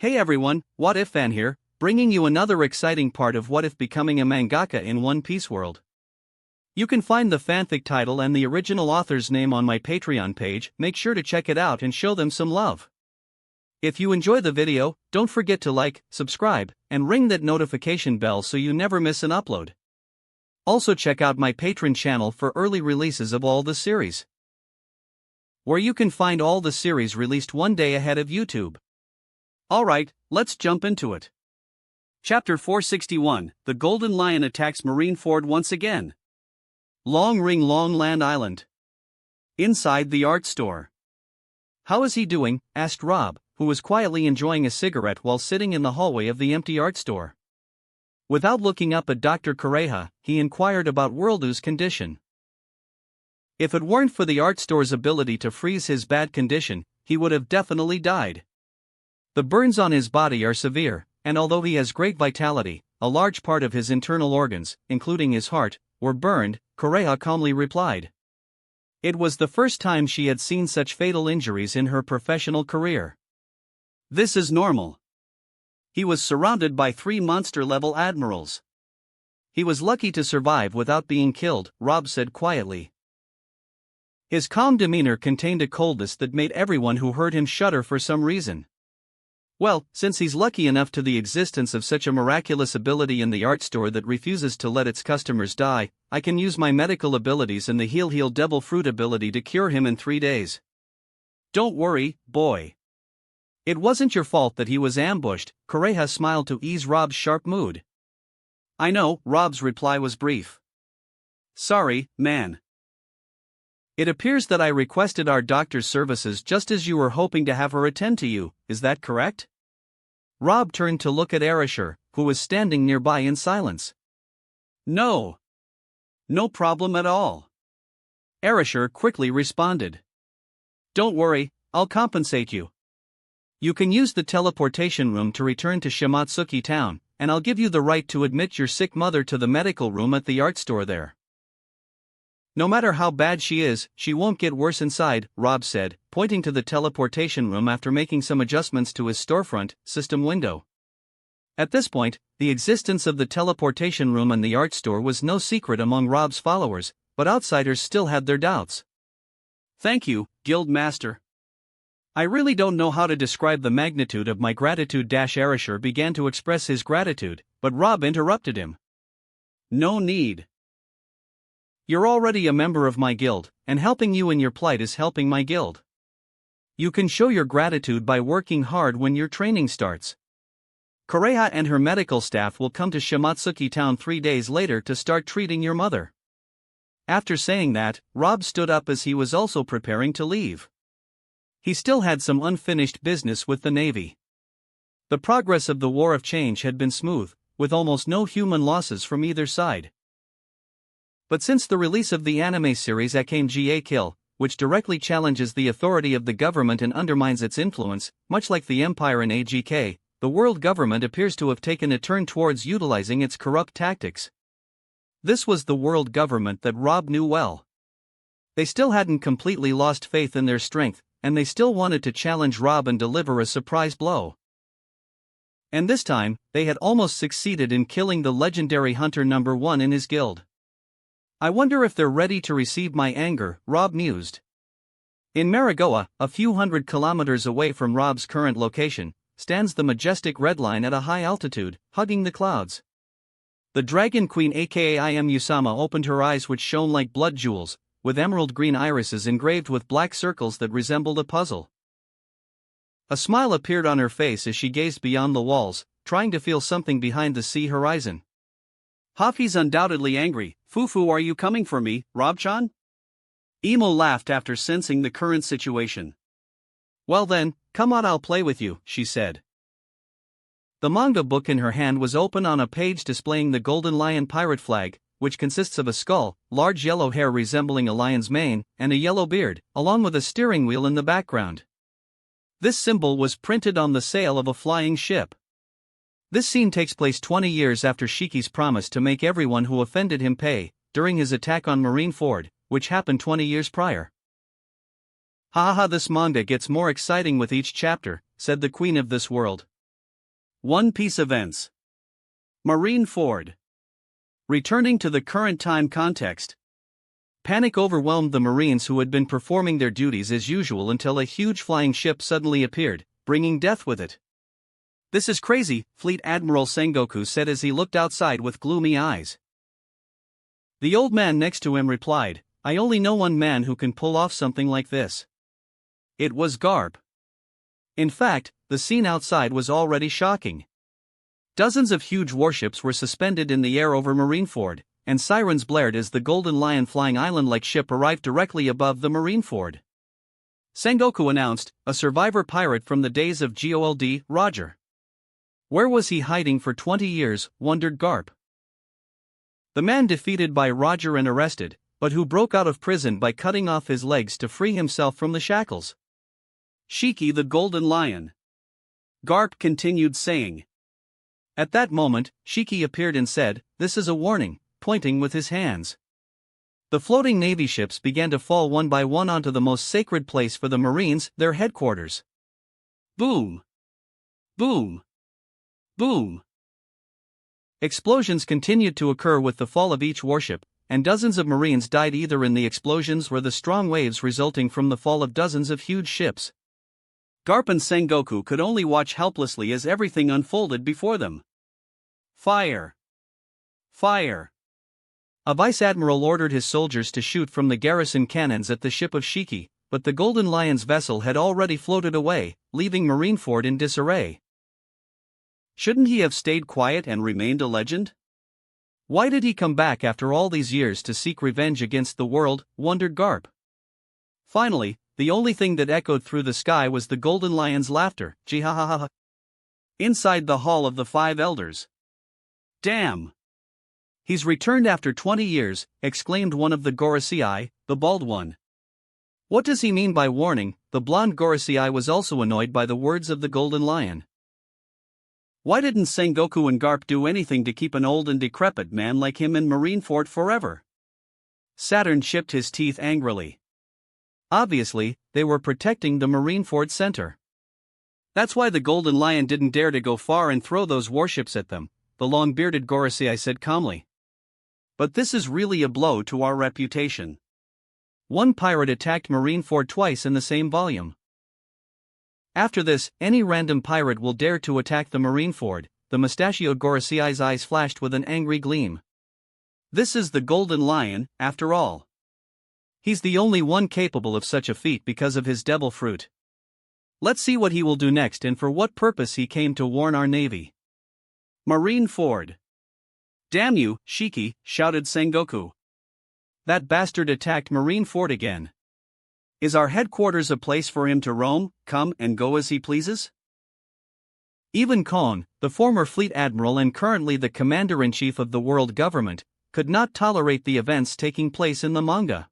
Hey everyone, What If Fan here, bringing you another exciting part of What If becoming a mangaka in One Piece world. You can find the fanfic title and the original author's name on my Patreon page. Make sure to check it out and show them some love. If you enjoy the video, don't forget to like, subscribe, and ring that notification bell so you never miss an upload. Also check out my Patreon channel for early releases of all the series, where you can find all the series released one day ahead of YouTube. Alright, let's jump into it. Chapter 461, The Golden Lion attacks Marineford once again. Long Ring Long Land Island. Inside the art store. How is he doing? Asked Rob, who was quietly enjoying a cigarette while sitting in the hallway of the empty art store. Without looking up at Dr. Kureha, he inquired about Worldoo's condition. If it weren't for the art store's ability to freeze his bad condition, he would have definitely died. The burns on his body are severe, and although he has great vitality, a large part of his internal organs, including his heart, were burned, Kureha calmly replied. It was the first time she had seen such fatal injuries in her professional career. This is normal. He was surrounded by 3 monster-level admirals. He was lucky to survive without being killed, Rob said quietly. His calm demeanor contained a coldness that made everyone who heard him shudder for some reason. Well, since he's lucky enough to the existence of such a miraculous ability in the art store that refuses to let its customers die, I can use my medical abilities and the Heal Devil Fruit ability to cure him in 3 days. Don't worry, boy. It wasn't your fault that he was ambushed, Kureha smiled to ease Rob's sharp mood. I know, Rob's reply was brief. Sorry, man. It appears that I requested our doctor's services just as you were hoping to have her attend to you, is that correct? Rob turned to look at Erishur, who was standing nearby in silence. No. No problem at all. Erishur quickly responded. Don't worry, I'll compensate you. You can use the teleportation room to return to Shimotsuki town, and I'll give you the right to admit your sick mother to the medical room at the art store there. No matter how bad she is, she won't get worse inside, Rob said, pointing to the teleportation room after making some adjustments to his storefront system window. At this point, the existence of the teleportation room and the art store was no secret among Rob's followers, but outsiders still had their doubts. Thank you, Guild Master. I really don't know how to describe the magnitude of my gratitude. Erishur began to express his gratitude, but Rob interrupted him. No need. You're already a member of my guild, and helping you in your plight is helping my guild. You can show your gratitude by working hard when your training starts. Kureha and her medical staff will come to Shimotsuki town 3 days later to start treating your mother. After saying that, Rob stood up as he was also preparing to leave. He still had some unfinished business with the Navy. The progress of the War of Change had been smooth, with almost no human losses from either side. But since the release of the anime series Akame ga Kill, which directly challenges the authority of the government and undermines its influence, much like the Empire in AGK, the world government appears to have taken a turn towards utilizing its corrupt tactics. This was the world government that Rob knew well. They still hadn't completely lost faith in their strength, and they still wanted to challenge Rob and deliver a surprise blow. And this time, they had almost succeeded in killing the legendary hunter number 1 in his guild. I wonder if they're ready to receive my anger, Rob mused. In Marigoa, a few hundred kilometers away from Rob's current location, stands the majestic Red Line at a high altitude, hugging the clouds. The Dragon Queen aka Usama opened her eyes which shone like blood jewels, with emerald green irises engraved with black circles that resembled a puzzle. A smile appeared on her face as she gazed beyond the walls, trying to feel something behind the sea horizon. Hafi's undoubtedly angry. Fufu, are you coming for me, Rob-chan? Emo laughed after sensing the current situation. Well then, come on, I'll play with you, she said. The manga book in her hand was open on a page displaying the Golden Lion pirate flag, which consists of a skull, large yellow hair resembling a lion's mane, and a yellow beard, along with a steering wheel in the background. This symbol was printed on the sail of a flying ship. This scene takes place 20 years after Shiki's promise to make everyone who offended him pay, during his attack on Marineford, which happened 20 years prior. Haha, this manga gets more exciting with each chapter, said the queen of this world. One Piece events. Marineford. Returning to the current time context. Panic overwhelmed the Marines who had been performing their duties as usual until a huge flying ship suddenly appeared, bringing death with it. "This is crazy," Fleet Admiral Sengoku said as he looked outside with gloomy eyes. The old man next to him replied, "I only know one man who can pull off something like this." It was Garp. In fact, the scene outside was already shocking. Dozens of huge warships were suspended in the air over Marineford, and sirens blared as the Golden Lion flying island-like ship arrived directly above the Marineford. Sengoku announced, "A survivor pirate from the days of Gold, Roger." Where was he hiding for 20 years, wondered Garp. The man defeated by Roger and arrested, but who broke out of prison by cutting off his legs to free himself from the shackles. Shiki the Golden Lion. Garp continued saying. At that moment, Shiki appeared and said, "This is a warning," pointing with his hands. The floating Navy ships began to fall one by one onto the most sacred place for the Marines, their headquarters. Boom! Boom! Boom! Explosions continued to occur with the fall of each warship, and dozens of Marines died either in the explosions or the strong waves resulting from the fall of dozens of huge ships. Garp and Sengoku could only watch helplessly as everything unfolded before them. Fire! Fire! A vice admiral ordered his soldiers to shoot from the garrison cannons at the ship of Shiki, but the Golden Lion's vessel had already floated away, leaving Marineford in disarray. Shouldn't he have stayed quiet and remained a legend? Why did he come back after all these years to seek revenge against the world, wondered Garp. Finally, the only thing that echoed through the sky was the Golden Lion's laughter, "Jihahaha." Inside the Hall of the Five Elders. "Damn! He's returned after 20 years, exclaimed one of the Gorosei, the bald one. What does he mean by warning? The blonde Gorosei was also annoyed by the words of the Golden Lion. Why didn't Sengoku and Garp do anything to keep an old and decrepit man like him in Marineford forever? Saturn chipped his teeth angrily. Obviously, they were protecting the Marineford center. That's why the Golden Lion didn't dare to go far and throw those warships at them, the long-bearded Gorosei said calmly. But this is really a blow to our reputation. One pirate attacked Marineford twice in the same volume. After this, any random pirate will dare to attack the Marineford, the mustachioed Gorosei's eyes flashed with an angry gleam. This is the Golden Lion, after all. He's the only one capable of such a feat because of his devil fruit. Let's see what he will do next and for what purpose he came to warn our navy. Marineford. Damn you, Shiki, shouted Sengoku. That bastard attacked Marineford again. Is our headquarters a place for him to roam, come and go as he pleases? Even Kon, the former fleet admiral and currently the commander-in-chief of the world government, could not tolerate the events taking place in the manga.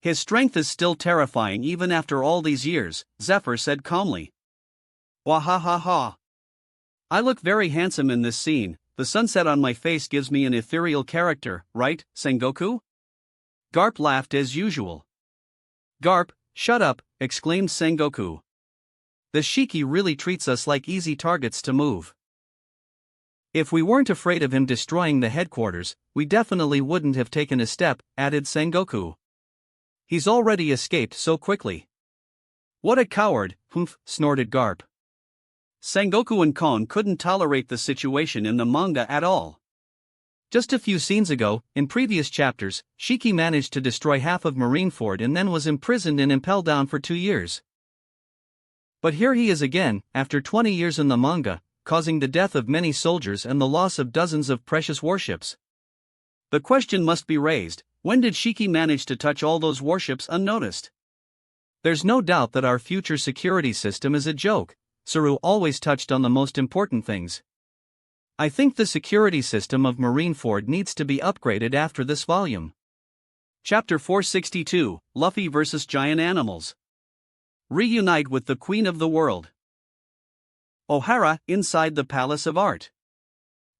His strength is still terrifying even after all these years, Zephyr said calmly. Wahahaha. I look very handsome in this scene, the sunset on my face gives me an ethereal character, right, Sengoku? Garp laughed as usual. Garp, shut up, exclaimed Sengoku. The Shiki really treats us like easy targets to move. If we weren't afraid of him destroying the headquarters, we definitely wouldn't have taken a step, added Sengoku. He's already escaped so quickly. What a coward, humph, snorted Garp. Sengoku and Kon couldn't tolerate the situation in the manga at all. Just a few scenes ago, in previous chapters, Shiki managed to destroy half of Marineford and then was imprisoned in Impel Down for 2 years. But here he is again, after 20 years in the manga, causing the death of many soldiers and the loss of dozens of precious warships. The question must be raised, when did Shiki manage to touch all those warships unnoticed? There's no doubt that our future security system is a joke. Saru always touched on the most important things. I think the security system of Marineford needs to be upgraded after this volume. Chapter 462, Luffy vs. Giant Animals. Reunite with the Queen of the World. O'Hara, inside the Palace of Art.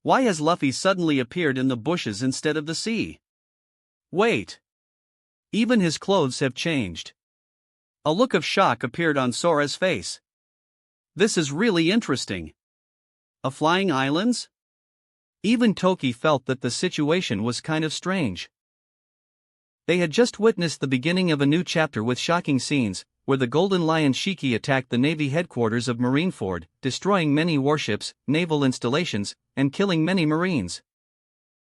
Why has Luffy suddenly appeared in the bushes instead of the sea? Wait. Even his clothes have changed. A look of shock appeared on Sora's face. This is really interesting. A flying islands? Even Toki felt that the situation was kind of strange. They had just witnessed the beginning of a new chapter with shocking scenes, where the Golden Lion Shiki attacked the Navy headquarters of Marineford, destroying many warships, naval installations, and killing many Marines.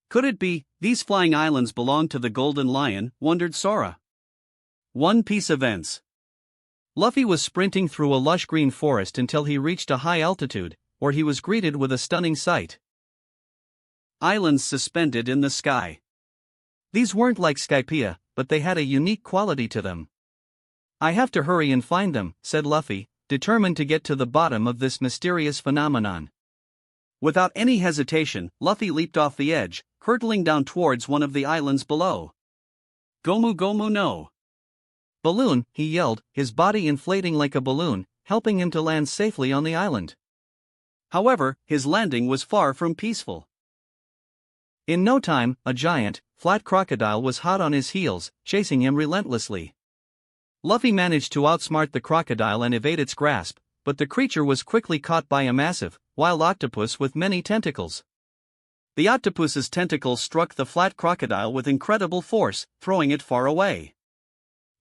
Could it be, these flying islands belong to the Golden Lion, wondered Sora. One Piece events. Luffy was sprinting through a lush green forest until he reached a high altitude, where he was greeted with a stunning sight. Islands suspended in the sky. These weren't like Skypiea, but they had a unique quality to them. I have to hurry and find them, said Luffy, determined to get to the bottom of this mysterious phenomenon. Without any hesitation, Luffy leaped off the edge, hurtling down towards one of the islands below. Gomu Gomu no. Balloon, he yelled, his body inflating like a balloon, helping him to land safely on the island. However, his landing was far from peaceful. In no time, a giant, flat crocodile was hot on his heels, chasing him relentlessly. Luffy managed to outsmart the crocodile and evade its grasp, but the creature was quickly caught by a massive, wild octopus with many tentacles. The octopus's tentacles struck the flat crocodile with incredible force, throwing it far away.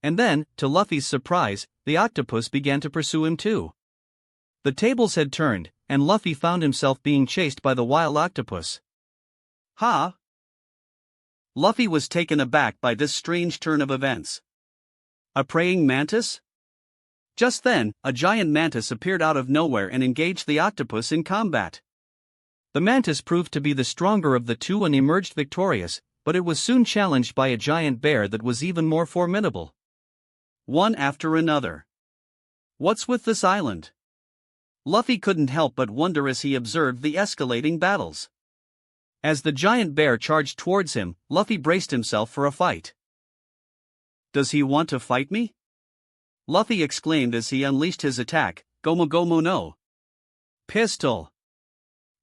And then, to Luffy's surprise, the octopus began to pursue him too. The tables had turned, and Luffy found himself being chased by the wild octopus. Ha! Luffy was taken aback by this strange turn of events. A praying mantis? Just then, a giant mantis appeared out of nowhere and engaged the octopus in combat. The mantis proved to be the stronger of the two and emerged victorious, but it was soon challenged by a giant bear that was even more formidable. One after another. What's with this island? Luffy couldn't help but wonder as he observed the escalating battles. As the giant bear charged towards him, Luffy braced himself for a fight. Does he want to fight me? Luffy exclaimed as he unleashed his attack, Gomu Gomu no. Pistol.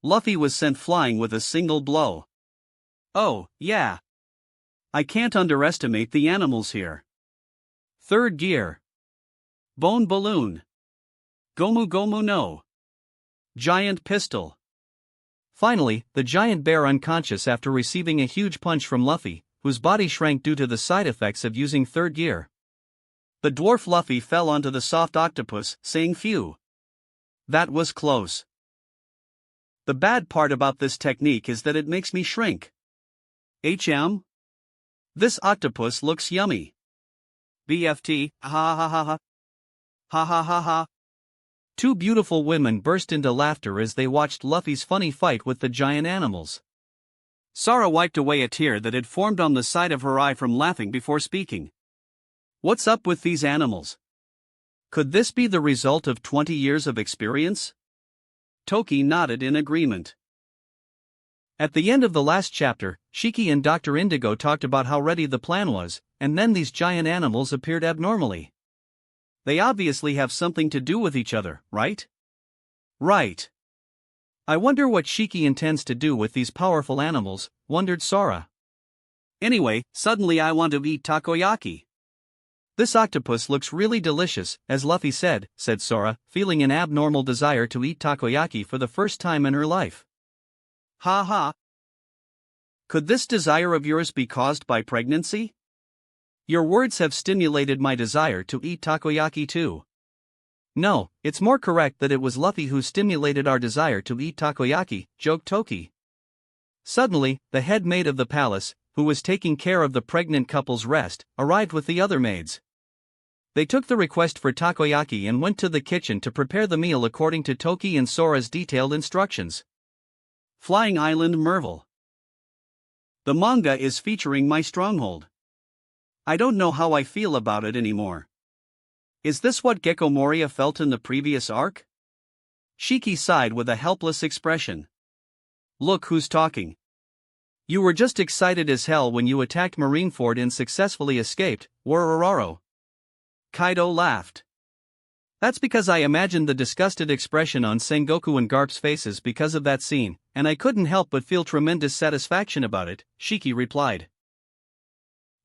Luffy was sent flying with a single blow. Oh, yeah. I can't underestimate the animals here. Third gear. Bone balloon. Gomu Gomu no. Giant pistol. Finally, the giant bear unconscious after receiving a huge punch from Luffy, whose body shrank due to the side effects of using third gear. The dwarf Luffy fell onto the soft octopus, saying phew. That was close. The bad part about this technique is that it makes me shrink. HM? This octopus looks yummy. BFT, ha ha ha ha. Ha ha ha ha. Two beautiful women burst into laughter as they watched Luffy's funny fight with the giant animals. Sora wiped away a tear that had formed on the side of her eye from laughing before speaking. What's up with these animals? Could this be the result of 20 years of experience? Toki nodded in agreement. At the end of the last chapter, Shiki and Dr. Indigo talked about how ready the plan was, and then these giant animals appeared abnormally. They obviously have something to do with each other, right? Right. I wonder what Shiki intends to do with these powerful animals, wondered Sora. Anyway, suddenly I want to eat takoyaki. This octopus looks really delicious, as Luffy said Sora, feeling an abnormal desire to eat takoyaki for the first time in her life. Ha ha. Could this desire of yours be caused by pregnancy? Your words have stimulated my desire to eat takoyaki too. No, it's more correct that it was Luffy who stimulated our desire to eat takoyaki, joked Toki. Suddenly, the head maid of the palace, who was taking care of the pregnant couple's rest, arrived with the other maids. They took the request for takoyaki and went to the kitchen to prepare the meal according to Toki and Sora's detailed instructions. Flying Island Merville. The manga is featuring my stronghold. I don't know how I feel about it anymore. Is this what Gecko Moria felt in the previous arc? Shiki sighed with a helpless expression. Look who's talking. You were just excited as hell when you attacked Marineford and successfully escaped, Worororo. Kaido laughed. That's because I imagined the disgusted expression on Sengoku and Garp's faces because of that scene, and I couldn't help but feel tremendous satisfaction about it, Shiki replied.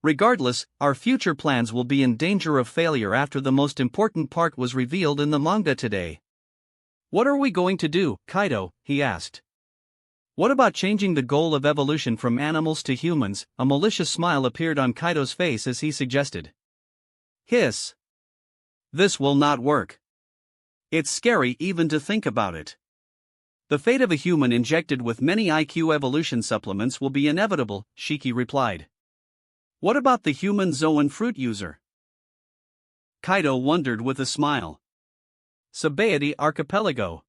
Regardless, our future plans will be in danger of failure after the most important part was revealed in the manga today. What are we going to do, Kaido? He asked. What about changing the goal of evolution from animals to humans? A malicious smile appeared on Kaido's face as he suggested. Hiss. This will not work. It's scary even to think about it. The fate of a human injected with many IQ evolution supplements will be inevitable, Shiki replied. What about the human Zoan fruit user? Kaido wondered with a smile. Sabaody Archipelago.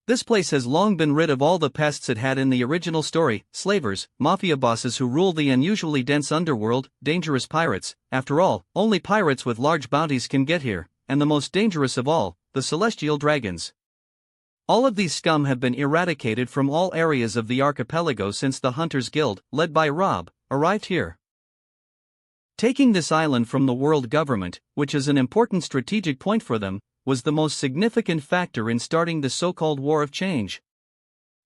This place has long been rid of all the pests it had in the original story: slavers, mafia bosses who rule the unusually dense underworld, dangerous pirates. After all, only pirates with large bounties can get here, and the most dangerous of all, the celestial dragons. All of these scum have been eradicated from all areas of the archipelago since the Hunters Guild, led by Rob, arrived here. Taking this island from the world government, which is an important strategic point for them, was the most significant factor in starting the so-called War of Change.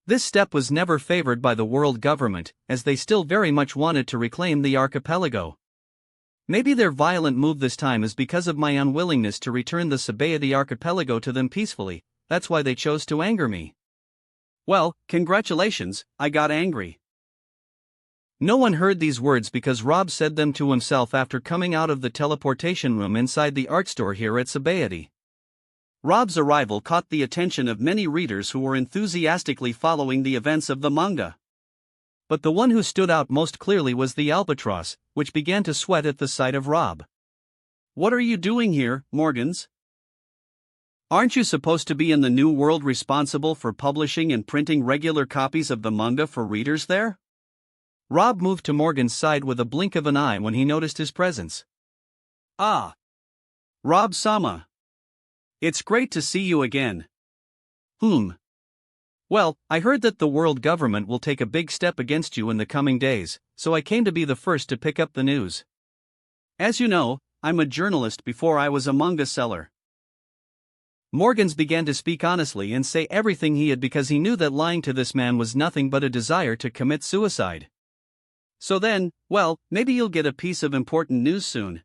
This step was never favored by the world government, as they still very much wanted to reclaim the archipelago. Maybe their violent move this time is because of my unwillingness to return the Sabaody archipelago to them peacefully. That's why they chose to anger me. Well, congratulations, I got angry. No one heard these words because Rob said them to himself after coming out of the teleportation room inside the art store here at Sabaody. Rob's arrival caught the attention of many readers who were enthusiastically following the events of the manga. But the one who stood out most clearly was the albatross, which began to sweat at the sight of Rob. What are you doing here, Morgans? Aren't you supposed to be in the new world responsible for publishing and printing regular copies of the manga for readers there? Rob moved to Morgan's side with a blink of an eye when he noticed his presence. Ah! Rob-sama. It's great to see you again. Well, I heard that the world government will take a big step against you in the coming days, so I came to be the first to pick up the news. As you know, I'm a journalist before I was a manga seller. Morgans began to speak honestly and say everything he had because he knew that lying to this man was nothing but a desire to commit suicide. So then, well, maybe you'll get a piece of important news soon.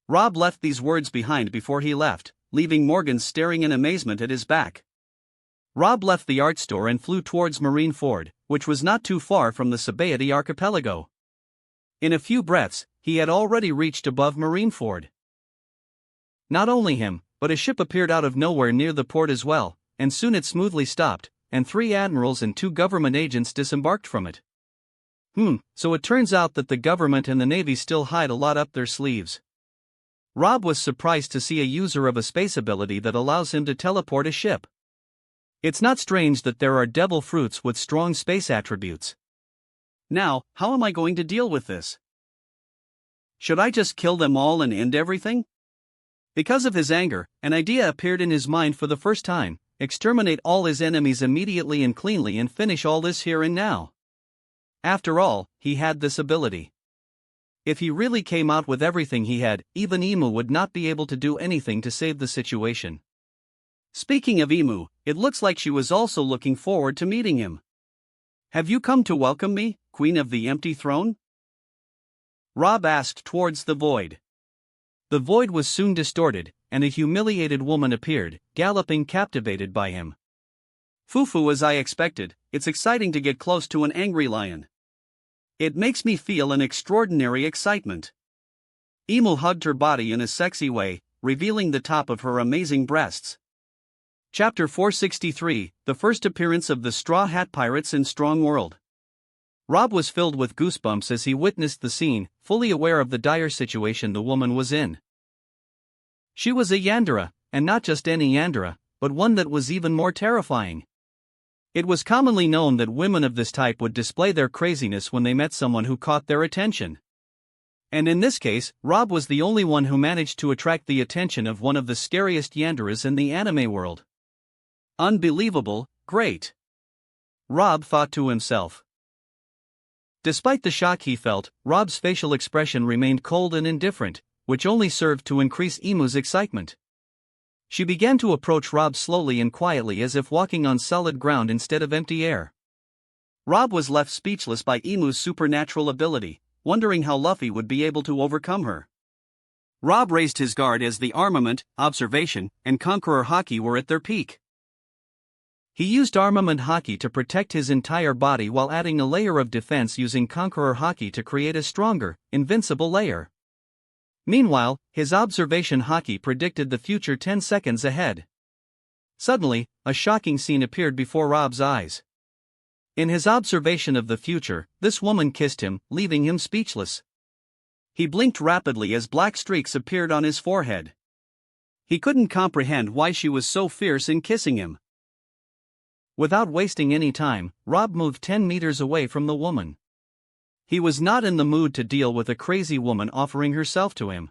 Rob left these words behind before he left, leaving Morgan staring in amazement at his back. Rob left the art store and flew towards Marineford, which was not too far from the Sabaody archipelago. In a few breaths, he had already reached above Marineford. Not only him, but a ship appeared out of nowhere near the port as well, and soon it smoothly stopped, and 3 admirals and 2 government agents disembarked from it. So it turns out that the government and the Navy still hide a lot up their sleeves. Rob was surprised to see a user of a space ability that allows him to teleport a ship. It's not strange that there are devil fruits with strong space attributes. Now, how am I going to deal with this? Should I just kill them all and end everything? Because of his anger, an idea appeared in his mind for the first time: exterminate all his enemies immediately and cleanly and finish all this here and now. After all, he had this ability. If he really came out with everything he had, even Imu would not be able to do anything to save the situation. Speaking of Imu, it looks like she was also looking forward to meeting him. Have you come to welcome me, Queen of the Empty Throne? Rob asked towards the void. The void was soon distorted, and a humiliated woman appeared, galloping captivated by him. Fufu, as I expected, it's exciting to get close to an angry lion. It makes me feel an extraordinary excitement. Imu hugged her body in a sexy way, revealing the top of her amazing breasts. Chapter 463, The First Appearance of the Straw Hat Pirates in Strong World. Rob was filled with goosebumps as he witnessed the scene, fully aware of the dire situation the woman was in. She was a Yandere, and not just any Yandere, but one that was even more terrifying. It was commonly known that women of this type would display their craziness when they met someone who caught their attention. And in this case, Rob was the only one who managed to attract the attention of one of the scariest Yanderes in the anime world. Unbelievable, great. Rob thought to himself. Despite the shock he felt, Rob's facial expression remained cold and indifferent, which only served to increase Imu's excitement. She began to approach Rob slowly and quietly, as if walking on solid ground instead of empty air. Rob was left speechless by Imu's supernatural ability, wondering how Luffy would be able to overcome her. Rob raised his guard as the armament, observation, and conqueror haki were at their peak. He used armament hockey to protect his entire body while adding a layer of defense using conqueror hockey to create a stronger, invincible layer. Meanwhile, his observation hockey predicted the future 10 seconds ahead. Suddenly, a shocking scene appeared before Rob's eyes. In his observation of the future, this woman kissed him, leaving him speechless. He blinked rapidly as black streaks appeared on his forehead. He couldn't comprehend why she was so fierce in kissing him. Without wasting any time, Rob moved 10 meters away from the woman. He was not in the mood to deal with a crazy woman offering herself to him.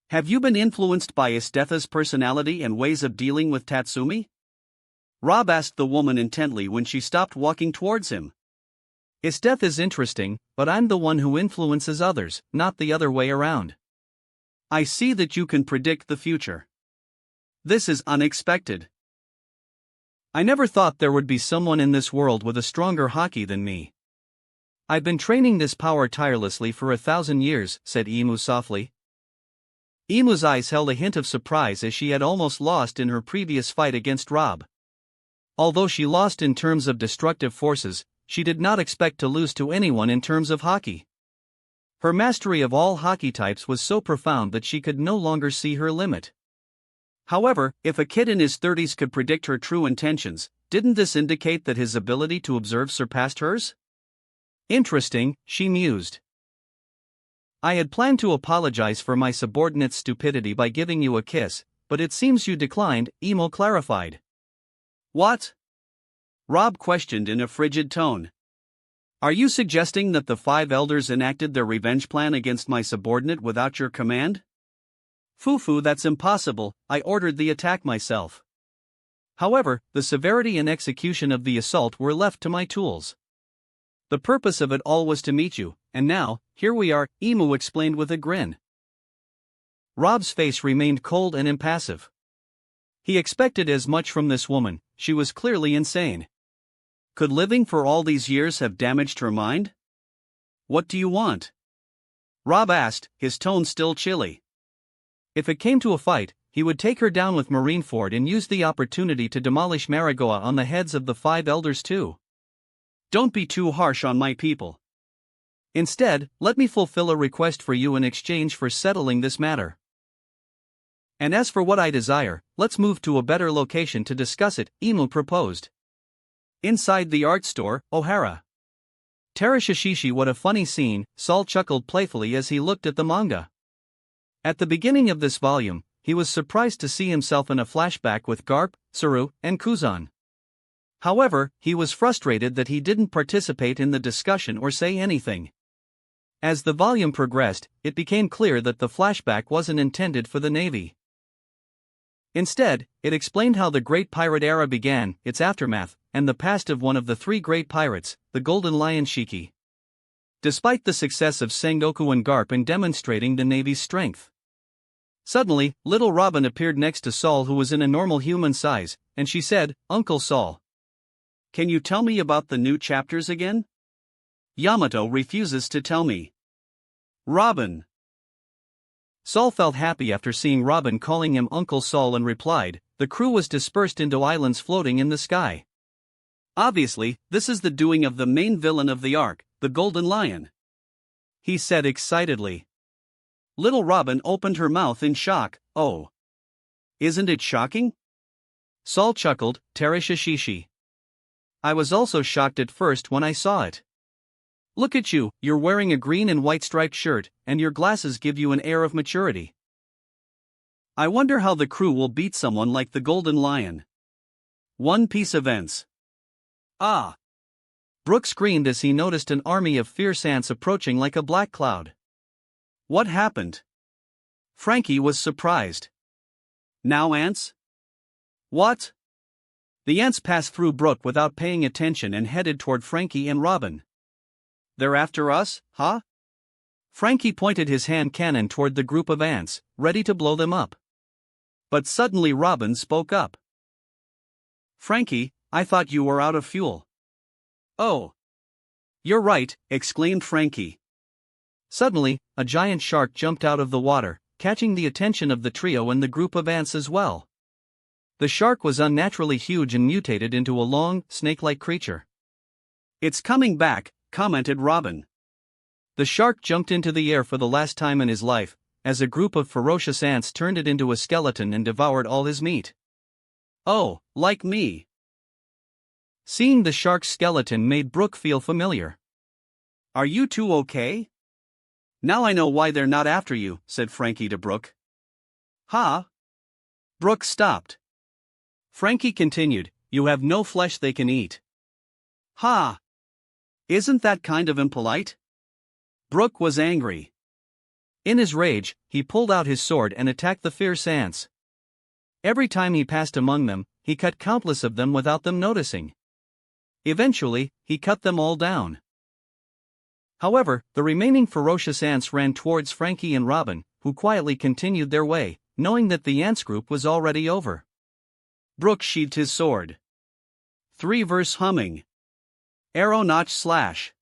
Have you been influenced by Estetha's personality and ways of dealing with Tatsumi? Rob asked the woman intently when she stopped walking towards him. Estetha is interesting, but I'm the one who influences others, not the other way around. I see that you can predict the future. This is unexpected. I never thought there would be someone in this world with a stronger hockey than me. I've been training this power tirelessly for 1,000 years, said Imu softly. Imu's eyes held a hint of surprise as she had almost lost in her previous fight against Rob. Although she lost in terms of destructive forces, she did not expect to lose to anyone in terms of hockey. Her mastery of all hockey types was so profound that she could no longer see her limit. However, if a kid in his 30s could predict her true intentions, didn't this indicate that his ability to observe surpassed hers? Interesting, she mused. I had planned to apologize for my subordinate's stupidity by giving you a kiss, but it seems you declined, Imo clarified. What? Rob questioned in a frigid tone. Are you suggesting that the 5 elders enacted their revenge plan against my subordinate without your command? Fufu, that's impossible, I ordered the attack myself. However, the severity and execution of the assault were left to my tools. The purpose of it all was to meet you, and now, here we are, Imu explained with a grin. Rob's face remained cold and impassive. He expected as much from this woman, she was clearly insane. Could living for all these years have damaged her mind? What do you want? Rob asked, his tone still chilly. If it came to a fight, he would take her down with Marineford and use the opportunity to demolish Marigoa on the heads of the 5 elders too. Don't be too harsh on my people. Instead, let me fulfill a request for you in exchange for settling this matter. And as for what I desire, let's move to a better location to discuss it, Imu proposed. Inside the art store, O'Hara. Terashishishi, what a funny scene, Saul chuckled playfully as he looked at the manga. At the beginning of this volume, he was surprised to see himself in a flashback with Garp, Saru, and Kuzan. However, he was frustrated that he didn't participate in the discussion or say anything. As the volume progressed, it became clear that the flashback wasn't intended for the Navy. Instead, it explained how the Great Pirate Era began, its aftermath, and the past of one of the 3 great pirates, the Golden Lion Shiki. Despite the success of Sengoku and Garp in demonstrating the Navy's strength. Suddenly, little Robin appeared next to Saul, who was in a normal human size, and she said, Uncle Saul. Can you tell me about the new chapters again? Yamato refuses to tell me. Robin. Saul felt happy after seeing Robin calling him Uncle Saul and replied, the crew was dispersed into islands floating in the sky. Obviously, this is the doing of the main villain of the arc, the Golden Lion. He said excitedly. Little Robin opened her mouth in shock. Oh. Isn't it shocking? Saul chuckled, Terashishishi. I was also shocked at first when I saw it. Look at you, you're wearing a green and white striped shirt, and your glasses give you an air of maturity. I wonder how the crew will beat someone like the Golden Lion. One Piece events. Ah! Brooke screamed as he noticed an army of fierce ants approaching like a black cloud. What happened? Frankie was surprised. Now ants? What? The ants passed through Brooke without paying attention and headed toward Frankie and Robin. They're after us, huh? Frankie pointed his hand cannon toward the group of ants, ready to blow them up. But suddenly Robin spoke up. Frankie, I thought you were out of fuel. Oh. You're right, exclaimed Frankie. Suddenly, a giant shark jumped out of the water, catching the attention of the trio and the group of ants as well. The shark was unnaturally huge and mutated into a long, snake-like creature. It's coming back, commented Robin. The shark jumped into the air for the last time in his life, as a group of ferocious ants turned it into a skeleton and devoured all his meat. Oh, like me. Seeing the shark's skeleton made Brooke feel familiar. Are you two okay? Now I know why they're not after you, said Frankie to Brooke. Ha! Brooke stopped. Frankie continued, you have no flesh they can eat. Ha! Isn't that kind of impolite? Brooke was angry. In his rage, he pulled out his sword and attacked the fierce ants. Every time he passed among them, he cut countless of them without them noticing. Eventually, he cut them all down. However, the remaining ferocious ants ran towards Frankie and Robin, who quietly continued their way, knowing that the ants group was already over. Brooke sheathed his sword. 3-verse humming. Arrow notch slash.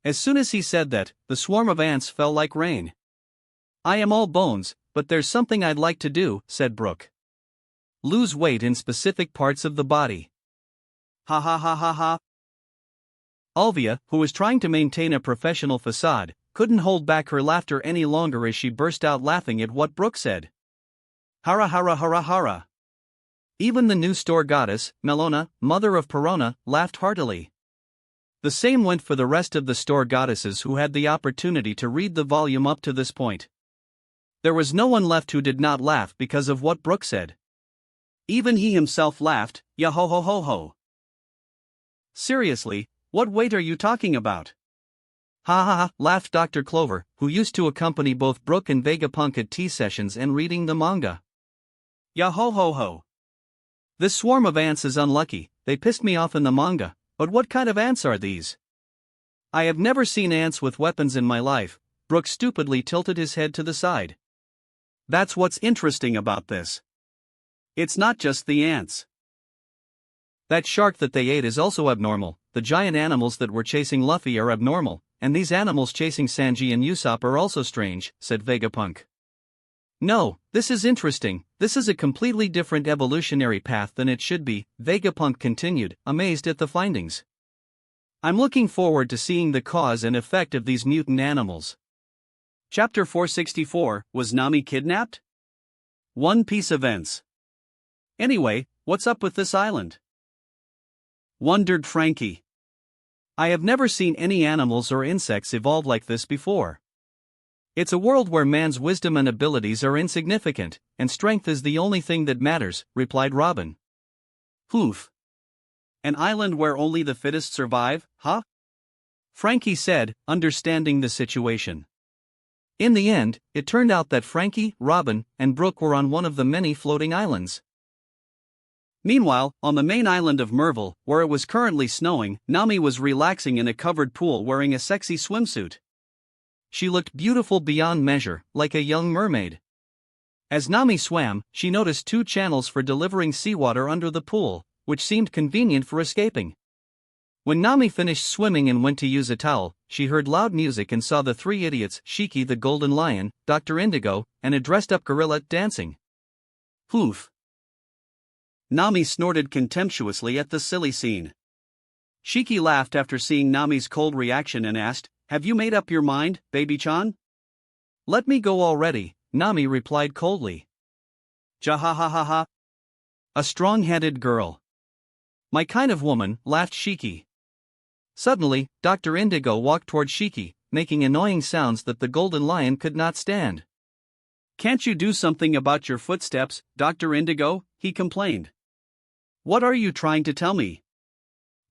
As soon as he said that, the swarm of ants fell like rain. I am all bones, but there's something I'd like to do, said Brooke. Lose weight in specific parts of the body. Ha ha ha ha ha. Alvia, who was trying to maintain a professional facade, couldn't hold back her laughter any longer as she burst out laughing at what Brooke said. Hara hara hara hara. Even the new store goddess, Melona, mother of Perona, laughed heartily. The same went for the rest of the store goddesses who had the opportunity to read the volume up to this point. There was no one left who did not laugh because of what Brooke said. Even he himself laughed, ya ho ho ho ho. Seriously, what weight are you talking about? Ha ha ha, laughed Dr. Clover, who used to accompany both Brooke and Vegapunk at tea sessions and reading the manga. Ya ho ho ho. This swarm of ants is unlucky, they pissed me off in the manga, but what kind of ants are these? I have never seen ants with weapons in my life. Brooke stupidly tilted his head to the side. That's what's interesting about this. It's not just the ants. That shark that they ate is also abnormal, the giant animals that were chasing Luffy are abnormal, and these animals chasing Sanji and Usopp are also strange, said Vegapunk. No, this is interesting, this is a completely different evolutionary path than it should be, Vegapunk continued, amazed at the findings. I'm looking forward to seeing the cause and effect of these mutant animals. Chapter 464, Was Nami kidnapped? One Piece events. Anyway, what's up with this island? Wondered Frankie. I have never seen any animals or insects evolve like this before. It's a world where man's wisdom and abilities are insignificant, and strength is the only thing that matters, replied Robin. Hoof. An island where only the fittest survive, huh? Frankie said, understanding the situation. In the end, it turned out that Frankie, Robin, and Brooke were on one of the many floating islands. Meanwhile, on the main island of Merville, where it was currently snowing, Nami was relaxing in a covered pool wearing a sexy swimsuit. She looked beautiful beyond measure, like a young mermaid. As Nami swam, she noticed 2 channels for delivering seawater under the pool, which seemed convenient for escaping. When Nami finished swimming and went to use a towel, she heard loud music and saw the 3 idiots, Shiki the Golden Lion, Dr. Indigo, and a dressed-up gorilla, dancing. Hoof. Nami snorted contemptuously at the silly scene. Shiki laughed after seeing Nami's cold reaction and asked, Have you made up your mind, baby-chan? Let me go already, Nami replied coldly. Ja-ha-ha-ha-ha. A strong-headed girl. My kind of woman, laughed Shiki. Suddenly, Dr. Indigo walked toward Shiki, making annoying sounds that the Golden Lion could not stand. Can't you do something about your footsteps, Dr. Indigo? He complained. What are you trying to tell me?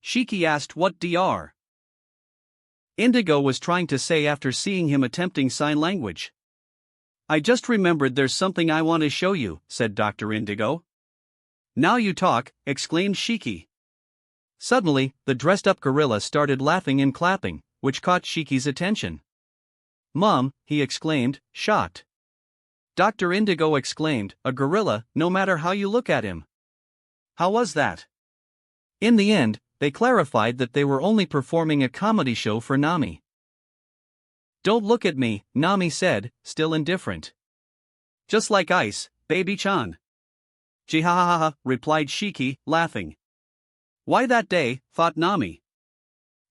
Shiki asked what Dr. Indigo was trying to say after seeing him attempting sign language. I just remembered there's something I want to show you, said Dr. Indigo. Now you talk, exclaimed Shiki. Suddenly, the dressed-up gorilla started laughing and clapping, which caught Shiki's attention. Mom, he exclaimed, shocked. Dr. Indigo exclaimed, a gorilla, no matter how you look at him. How was that? In the end, they clarified that they were only performing a comedy show for Nami. Don't look at me, Nami said, still indifferent. Just like ice, baby-chan. Jihahaha, replied Shiki, laughing. Why that day, thought Nami.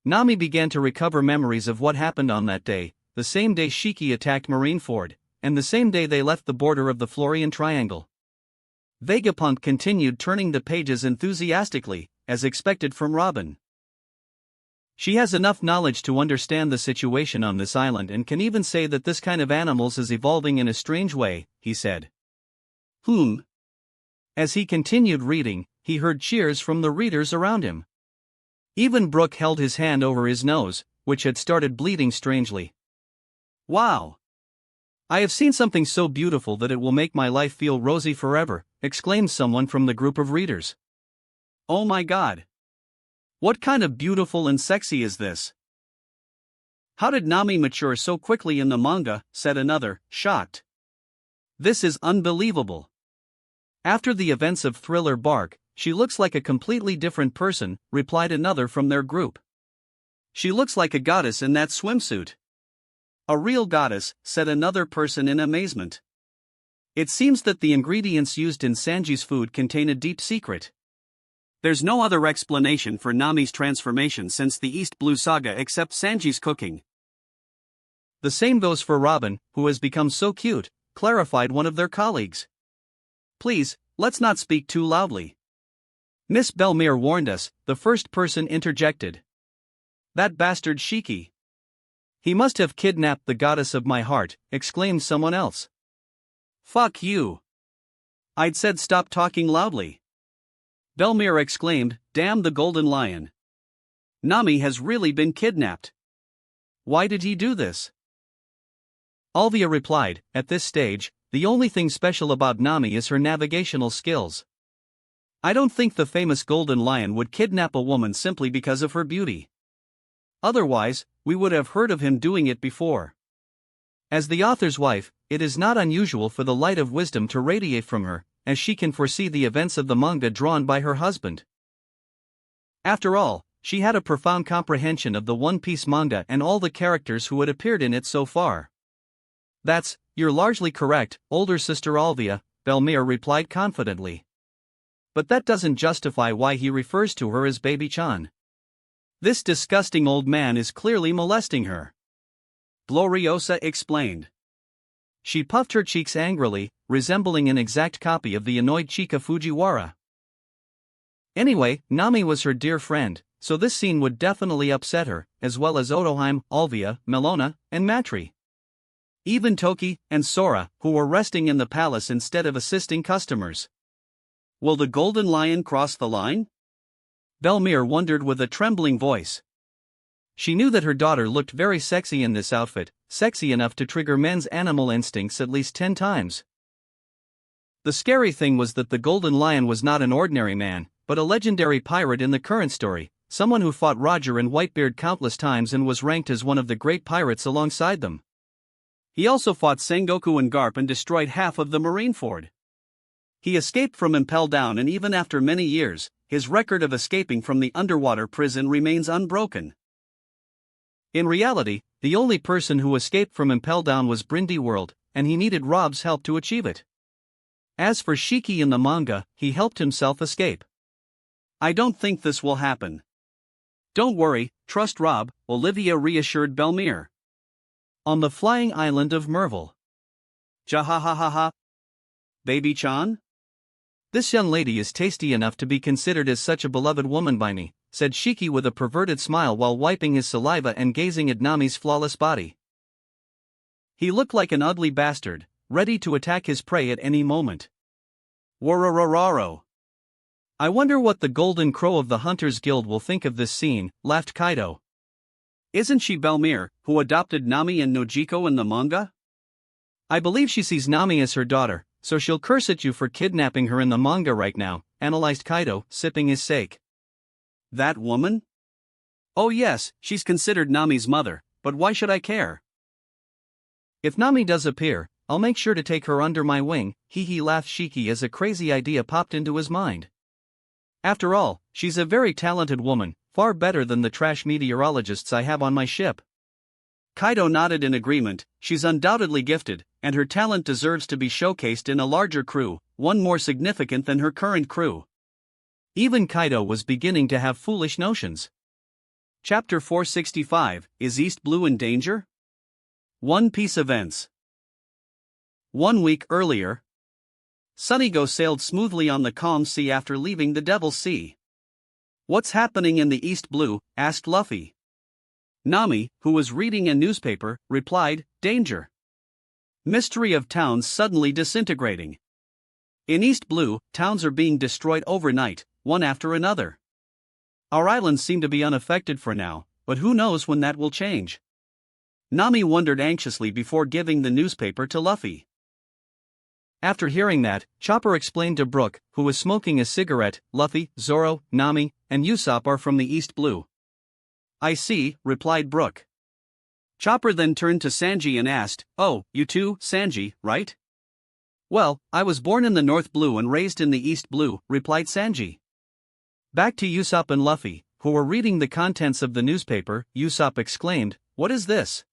Nami began to recover memories of what happened on that day, the same day Shiki attacked Marineford, and the same day they left the border of the Florian Triangle. Vegapunk continued turning the pages enthusiastically, as expected from Robin. She has enough knowledge to understand the situation on this island and can even say that this kind of animals is evolving in a strange way, he said. As he continued reading, he heard cheers from the readers around him. Even Brooke held his hand over his nose, which had started bleeding strangely. Wow! I have seen something so beautiful that it will make my life feel rosy forever, exclaimed someone from the group of readers. Oh my god! What kind of beautiful and sexy is this? How did Nami mature so quickly in the manga, said another, shocked. This is unbelievable. After the events of Thriller Bark, she looks like a completely different person, replied another from their group. She looks like a goddess in that swimsuit. A real goddess, said another person in amazement. It seems that the ingredients used in Sanji's food contain a deep secret. There's no other explanation for Nami's transformation since the East Blue Saga except Sanji's cooking. The same goes for Robin, who has become so cute, clarified one of their colleagues. Please, let's not speak too loudly. Miss Belmere warned us, the first person interjected. That bastard Shiki. He must have kidnapped the goddess of my heart, exclaimed someone else. Fuck you. I'd said stop talking loudly. Belmere exclaimed, damn the golden lion. Nami has really been kidnapped. Why did he do this? Alvia replied, at this stage, the only thing special about Nami is her navigational skills. I don't think the famous golden lion would kidnap a woman simply because of her beauty. Otherwise, we would have heard of him doing it before. As the author's wife, it is not unusual for the light of wisdom to radiate from her, as she can foresee the events of the manga drawn by her husband. After all, she had a profound comprehension of the One Piece manga and all the characters who had appeared in it so far. You're largely correct, older sister Alvia, Belmere replied confidently. But that doesn't justify why he refers to her as Baby-chan. This disgusting old man is clearly molesting her. Gloriosa explained. She puffed her cheeks angrily, resembling an exact copy of the annoyed Chika Fujiwara. Anyway, Nami was her dear friend, so this scene would definitely upset her, as well as Otoheim, Alvia, Melona, and Matri. Even Toki and Sora, who were resting in the palace instead of assisting customers. Will the golden lion cross the line? Belmere wondered with a trembling voice. She knew that her daughter looked very sexy in this outfit, sexy enough to trigger men's animal instincts at least 10 times. The scary thing was that the golden lion was not an ordinary man, but a legendary pirate in the current story, someone who fought Roger and Whitebeard countless times and was ranked as one of the great pirates alongside them. He also fought Sengoku and Garp and destroyed half of the Marineford. He escaped from Impel Down, and even after many years, his record of escaping from the underwater prison remains unbroken. In reality, the only person who escaped from Impel Down was Brindy World, and he needed Rob's help to achieve it. As for Shiki in the manga, he helped himself escape. I don't think this will happen. Don't worry, trust Rob, Olivia reassured Belmere. On the flying island of Merville. Jahahaha. Baby-chan? This young lady is tasty enough to be considered as such a beloved woman by me, said Shiki with a perverted smile while wiping his saliva and gazing at Nami's flawless body. He looked like an ugly bastard, ready to attack his prey at any moment. Wararararo. I wonder what the Golden Crow of the Hunters Guild will think of this scene, laughed Kaido. Isn't she Belmere, who adopted Nami and Nojiko in the manga? I believe she sees Nami as her daughter, so she'll curse at you for kidnapping her in the manga right now, analyzed Kaido, sipping his sake. That woman? Oh yes, she's considered Nami's mother, but why should I care? If Nami does appear, I'll make sure to take her under my wing, hee laughed Shiki as a crazy idea popped into his mind. After all, she's a very talented woman, far better than the trash meteorologists I have on my ship. Kaido nodded in agreement. She's undoubtedly gifted, and her talent deserves to be showcased in a larger crew, one more significant than her current crew. Even Kaido was beginning to have foolish notions. Chapter 465, Is East Blue in Danger? One Piece Events. 1 week earlier, Sunnygo sailed smoothly on the calm sea after leaving the Devil's Sea. "What's happening in the East Blue?" asked Luffy. Nami, who was reading a newspaper, replied, "Danger. Mystery of towns suddenly disintegrating. In East Blue, towns are being destroyed overnight, one after another. Our islands seem to be unaffected for now, but who knows when that will change." Nami wondered anxiously before giving the newspaper to Luffy. After hearing that, Chopper explained to Brook, who was smoking a cigarette, "Luffy, Zoro, Nami, and Usopp are from the East Blue." "I see," replied Brook. Chopper then turned to Sanji and asked, "Oh, you too, Sanji, right?" "Well, I was born in the North Blue and raised in the East Blue," replied Sanji. Back to Usopp and Luffy, who were reading the contents of the newspaper. Usopp exclaimed, "What is this?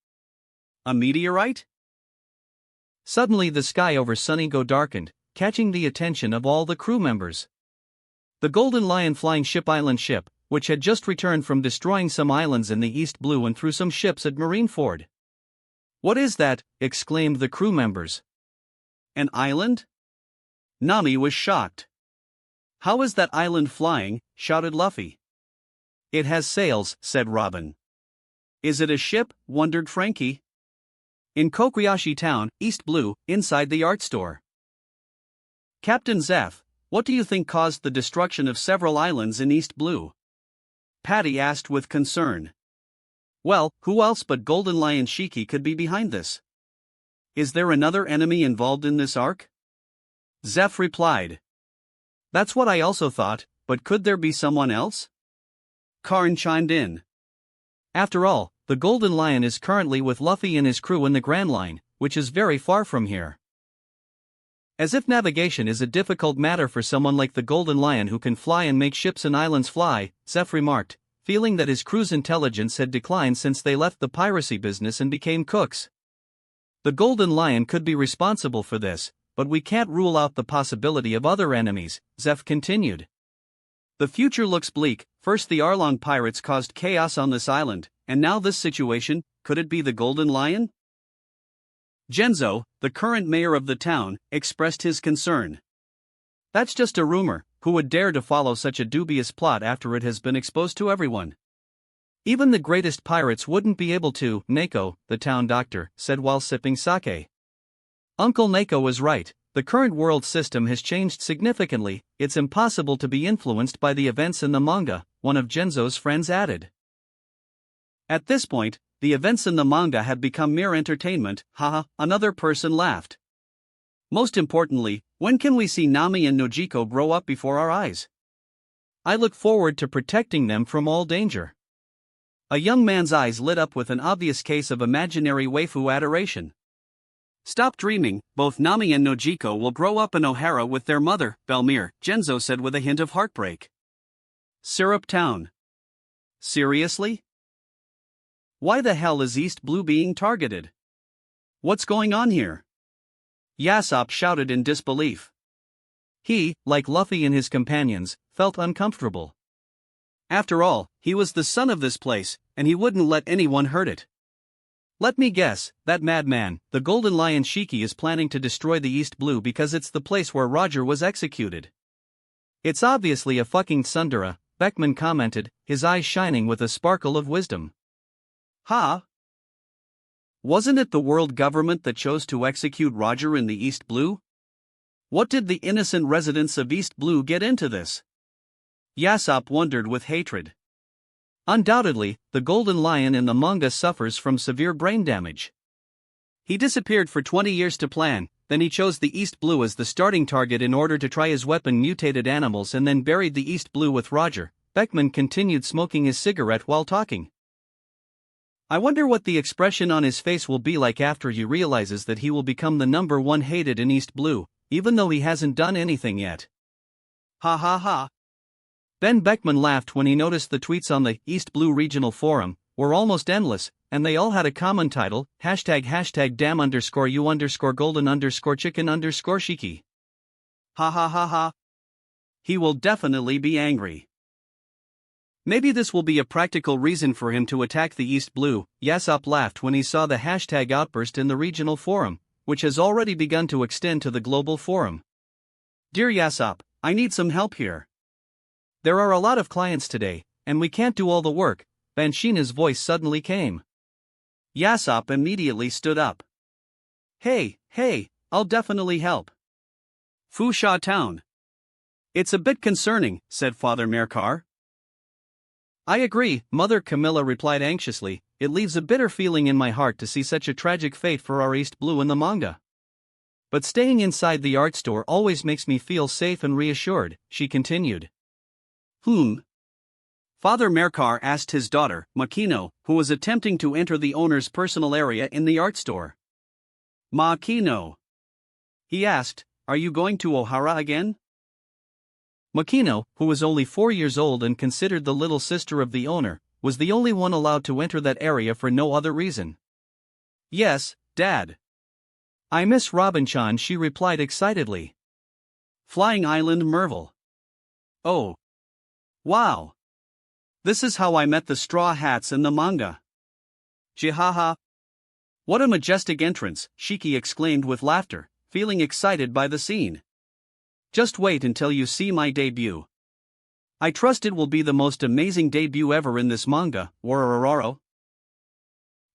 A meteorite?" Suddenly the sky over Sunnygo darkened, catching the attention of all the crew members. The Golden Lion flying ship Island ship, which had just returned from destroying some islands in the East Blue and threw some ships at Marineford. "What is that?" exclaimed the crew members. "An island?" Nami was shocked. "How is that island flying?" shouted Luffy. "It has sails," said Robin. "Is it a ship?" wondered Frankie. "In Kokuyashi Town, East Blue, inside the art store." "Captain Zeph, what do you think caused the destruction of several islands in East Blue?" Patty asked with concern. "Well, who else but Golden Lion Shiki could be behind this? Is there another enemy involved in this arc?" Zeph replied. "That's what I also thought, but could there be someone else?" Karn chimed in. "After all, the Golden Lion is currently with Luffy and his crew in the Grand Line, which is very far from here." As if navigation is a difficult matter for someone like the Golden Lion who can fly and make ships and islands fly, Zeph remarked, feeling that his crew's intelligence had declined since they left the piracy business and became cooks. "The Golden Lion could be responsible for this, but we can't rule out the possibility of other enemies," Zeph continued. "The future looks bleak. First the Arlong pirates caused chaos on this island, and now this situation. Could it be the Golden Lion?" Genzo, the current mayor of the town, expressed his concern. "That's just a rumor. Who would dare to follow such a dubious plot after it has been exposed to everyone? Even the greatest pirates wouldn't be able to." Neko, the town doctor, said while sipping sake. Uncle Neko was right. The current world system has changed significantly. It's impossible to be influenced by the events in the manga, one of Genzo's friends added. At this point, the events in the manga have become mere entertainment. Haha, another person laughed. "Most importantly, when can we see Nami and Nojiko grow up before our eyes? I look forward to protecting them from all danger." A young man's eyes lit up with an obvious case of imaginary waifu adoration. "Stop dreaming, both Nami and Nojiko will grow up in Ohara with their mother, Belmere," Genzo said with a hint of heartbreak. Syrup Town. Seriously? Why the hell is East Blue being targeted? What's going on here? Yasopp shouted in disbelief. He, like Luffy and his companions, felt uncomfortable. After all, he was the son of this place, and he wouldn't let anyone hurt it. "Let me guess, that madman, the Golden Lion Shiki, is planning to destroy the East Blue because it's the place where Roger was executed. It's obviously a fucking tsundere," Beckman commented, his eyes shining with a sparkle of wisdom. "Huh? Wasn't it the world government that chose to execute Roger in the East Blue? What did the innocent residents of East Blue get into this?" Yasopp wondered with hatred. "Undoubtedly, the Golden Lion in the manga suffers from severe brain damage. He disappeared for 20 years to plan, then he chose the East Blue as the starting target in order to try his weapon mutated animals and then buried the East Blue with Roger." Beckman continued smoking his cigarette while talking. "I wonder what the expression on his face will be like after he realizes that he will become the number one hated in East Blue, even though he hasn't done anything yet." Ha ha ha. Ben Beckman laughed when he noticed the tweets on the East Blue Regional Forum, were almost endless, and they all had a common title, ##damn underscore you underscore golden underscore chicken underscore shiki. Ha ha ha ha. He will definitely be angry. Maybe this will be a practical reason for him to attack the East Blue. Yasop laughed when he saw the hashtag outburst in the regional forum, which has already begun to extend to the global forum. Dear Yasop, I need some help here. There are a lot of clients today, and we can't do all the work. Banshina's voice suddenly came. Yasop immediately stood up. Hey, I'll definitely help. Fusha Town. It's a bit concerning, said Father Merkar. I agree, Mother Camilla replied anxiously. It leaves a bitter feeling in my heart to see such a tragic fate for our East Blue in the manga. But staying inside the art store always makes me feel safe and reassured, she continued. Father Merkar asked his daughter, Makino, who was attempting to enter the owner's personal area in the art store. Makino, he asked, are you going to Ohara again? Makino, who was only 4 years old and considered the little sister of the owner, was the only one allowed to enter that area for no other reason. Yes, Dad. I miss Robin-chan, she replied excitedly. Flying Island Merville. Oh. Wow. This is how I met the Straw Hats in the manga. Jihaha. What a majestic entrance, Shiki exclaimed with laughter, feeling excited by the scene. Just wait until you see my debut. I trust it will be the most amazing debut ever in this manga, Warororo.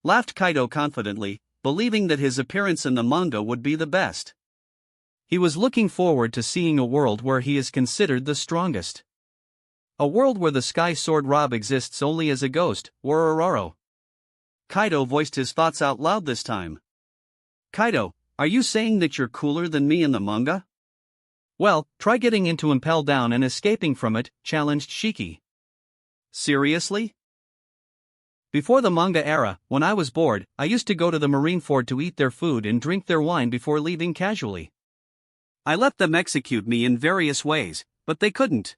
Laughed Kaido confidently, believing that his appearance in the manga would be the best. He was looking forward to seeing a world where he is considered the strongest. A world where the Sky Sword Rob exists only as a ghost, Warororo. Kaido voiced his thoughts out loud this time. Kaido, are you saying that you're cooler than me in the manga? Well, try getting into Impel Down and escaping from it, challenged Shiki. Seriously? Before the manga era, when I was bored, I used to go to the Marineford to eat their food and drink their wine before leaving casually. I let them execute me in various ways, but they couldn't.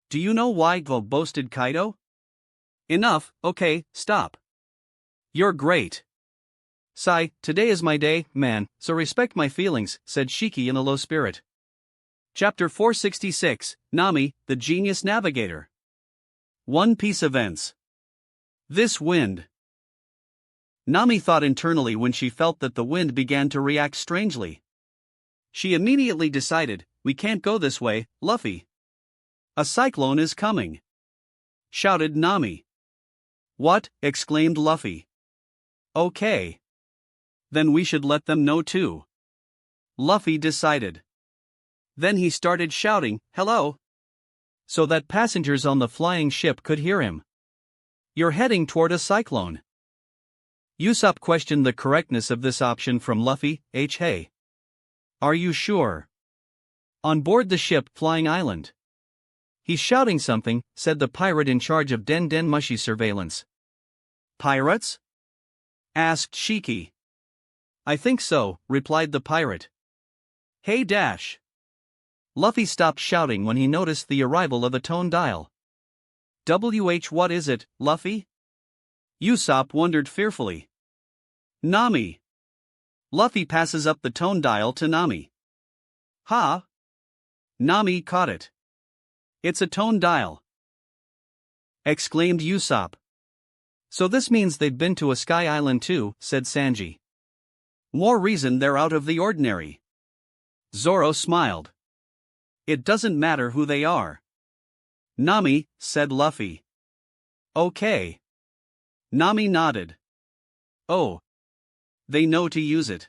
Do you know why? Boasted Kaido. Enough, okay, stop. You're great. Sai, today is my day, man, so respect my feelings, said Shiki in a low spirit. Chapter 466, Nami, the Genius Navigator. One Piece Events. This wind. Nami thought internally when she felt that the wind began to react strangely. She immediately decided, we can't go this way, Luffy. A cyclone is coming. Shouted Nami. What? Exclaimed Luffy. Okay. Then we should let them know too. Luffy decided. Then he started shouting, hello. So that passengers on the flying ship could hear him. You're heading toward a cyclone. Usopp questioned the correctness of this option from Luffy. Hey. Are you sure? On board the ship Flying Island. He's shouting something, said the pirate in charge of Den Den Mushi surveillance. Pirates? Asked Shiki. I think so, replied the pirate. Hey Dash. Luffy stopped shouting when he noticed the arrival of a tone dial. What is it, Luffy? Usopp wondered fearfully. Nami. Luffy passes up the tone dial to Nami. Ha! Nami caught it. It's a tone dial. Exclaimed Usopp. So this means they've been to a Sky Island too, said Sanji. More reason they're out of the ordinary. Zoro smiled. It doesn't matter who they are. Nami, said Luffy. Okay. Nami nodded. Oh. They know to use it.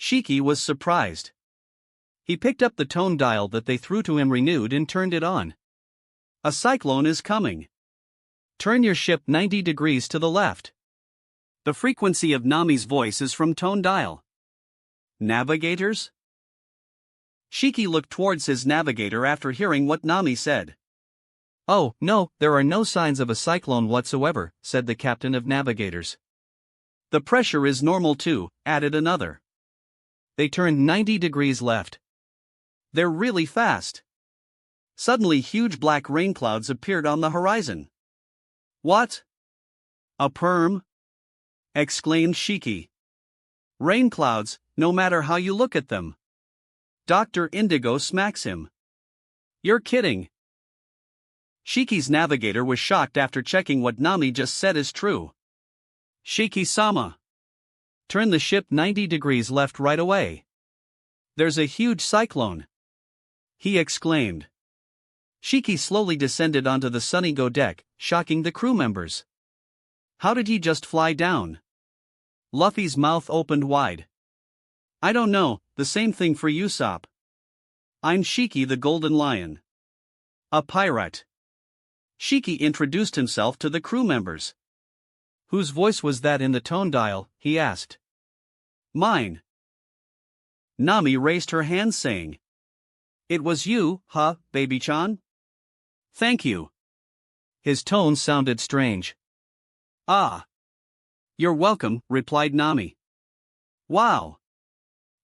Shiki was surprised. He picked up the tone dial that they threw to him renewed and turned it on. A cyclone is coming. Turn your ship 90 degrees to the left. The frequency of Nami's voice is from tone dial. Navigators? Shiki looked towards his navigator after hearing what Nami said. Oh, no, there are no signs of a cyclone whatsoever, said the captain of navigators. The pressure is normal too, added another. They turned 90 degrees left. They're really fast. Suddenly huge black rain clouds appeared on the horizon. What? A perm? Exclaimed Shiki. Rain clouds, no matter how you look at them. Dr. Indigo smacks him. You're kidding. Shiki's navigator was shocked after checking what Nami just said is true. Shiki-sama. Turn the ship 90 degrees left right away. There's a huge cyclone. He exclaimed. Shiki slowly descended onto the Sunny-Go deck, shocking the crew members. How did he just fly down? Luffy's mouth opened wide. I don't know, the same thing for Usopp. I'm Shiki the Golden Lion. A pirate. Shiki introduced himself to the crew members. Whose voice was that in the tone dial? He asked. Mine. Nami raised her hand saying. It was you, huh, baby-chan? Thank you. His tone sounded strange. Ah. You're welcome, replied Nami. Wow.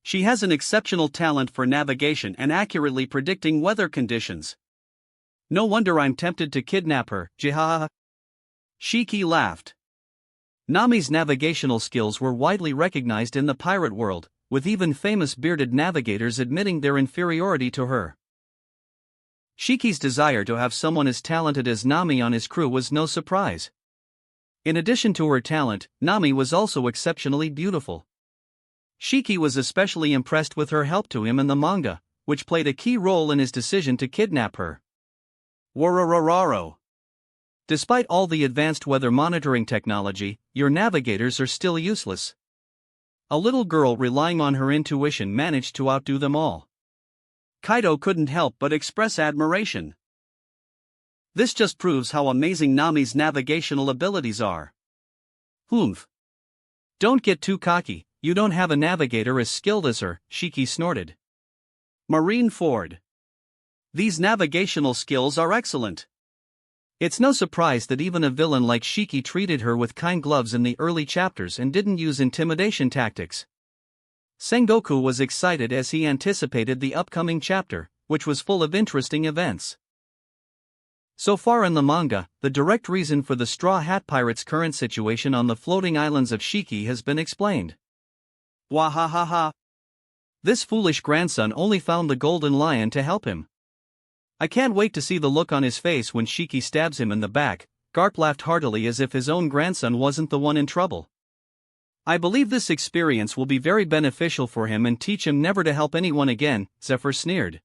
She has an exceptional talent for navigation and accurately predicting weather conditions. No wonder I'm tempted to kidnap her, jihaha. Shiki laughed. Nami's navigational skills were widely recognized in the pirate world, with even famous bearded navigators admitting their inferiority to her. Shiki's desire to have someone as talented as Nami on his crew was no surprise. In addition to her talent, Nami was also exceptionally beautiful. Shiki was especially impressed with her help to him in the manga, which played a key role in his decision to kidnap her. Wararararo. Despite all the advanced weather monitoring technology, your navigators are still useless. A little girl relying on her intuition managed to outdo them all. Kaido couldn't help but express admiration. This just proves how amazing Nami's navigational abilities are. Humph. Don't get too cocky, you don't have a navigator as skilled as her, Shiki snorted. Marineford. These navigational skills are excellent. It's no surprise that even a villain like Shiki treated her with kind gloves in the early chapters and didn't use intimidation tactics. Sengoku was excited as he anticipated the upcoming chapter, which was full of interesting events. So far in the manga, the direct reason for the Straw Hat Pirates' current situation on the floating islands of Shiki has been explained. Wahahaha. This foolish grandson only found the Golden Lion to help him. I can't wait to see the look on his face when Shiki stabs him in the back. Garp laughed heartily as if his own grandson wasn't the one in trouble. I believe this experience will be very beneficial for him and teach him never to help anyone again, Zephyr sneered.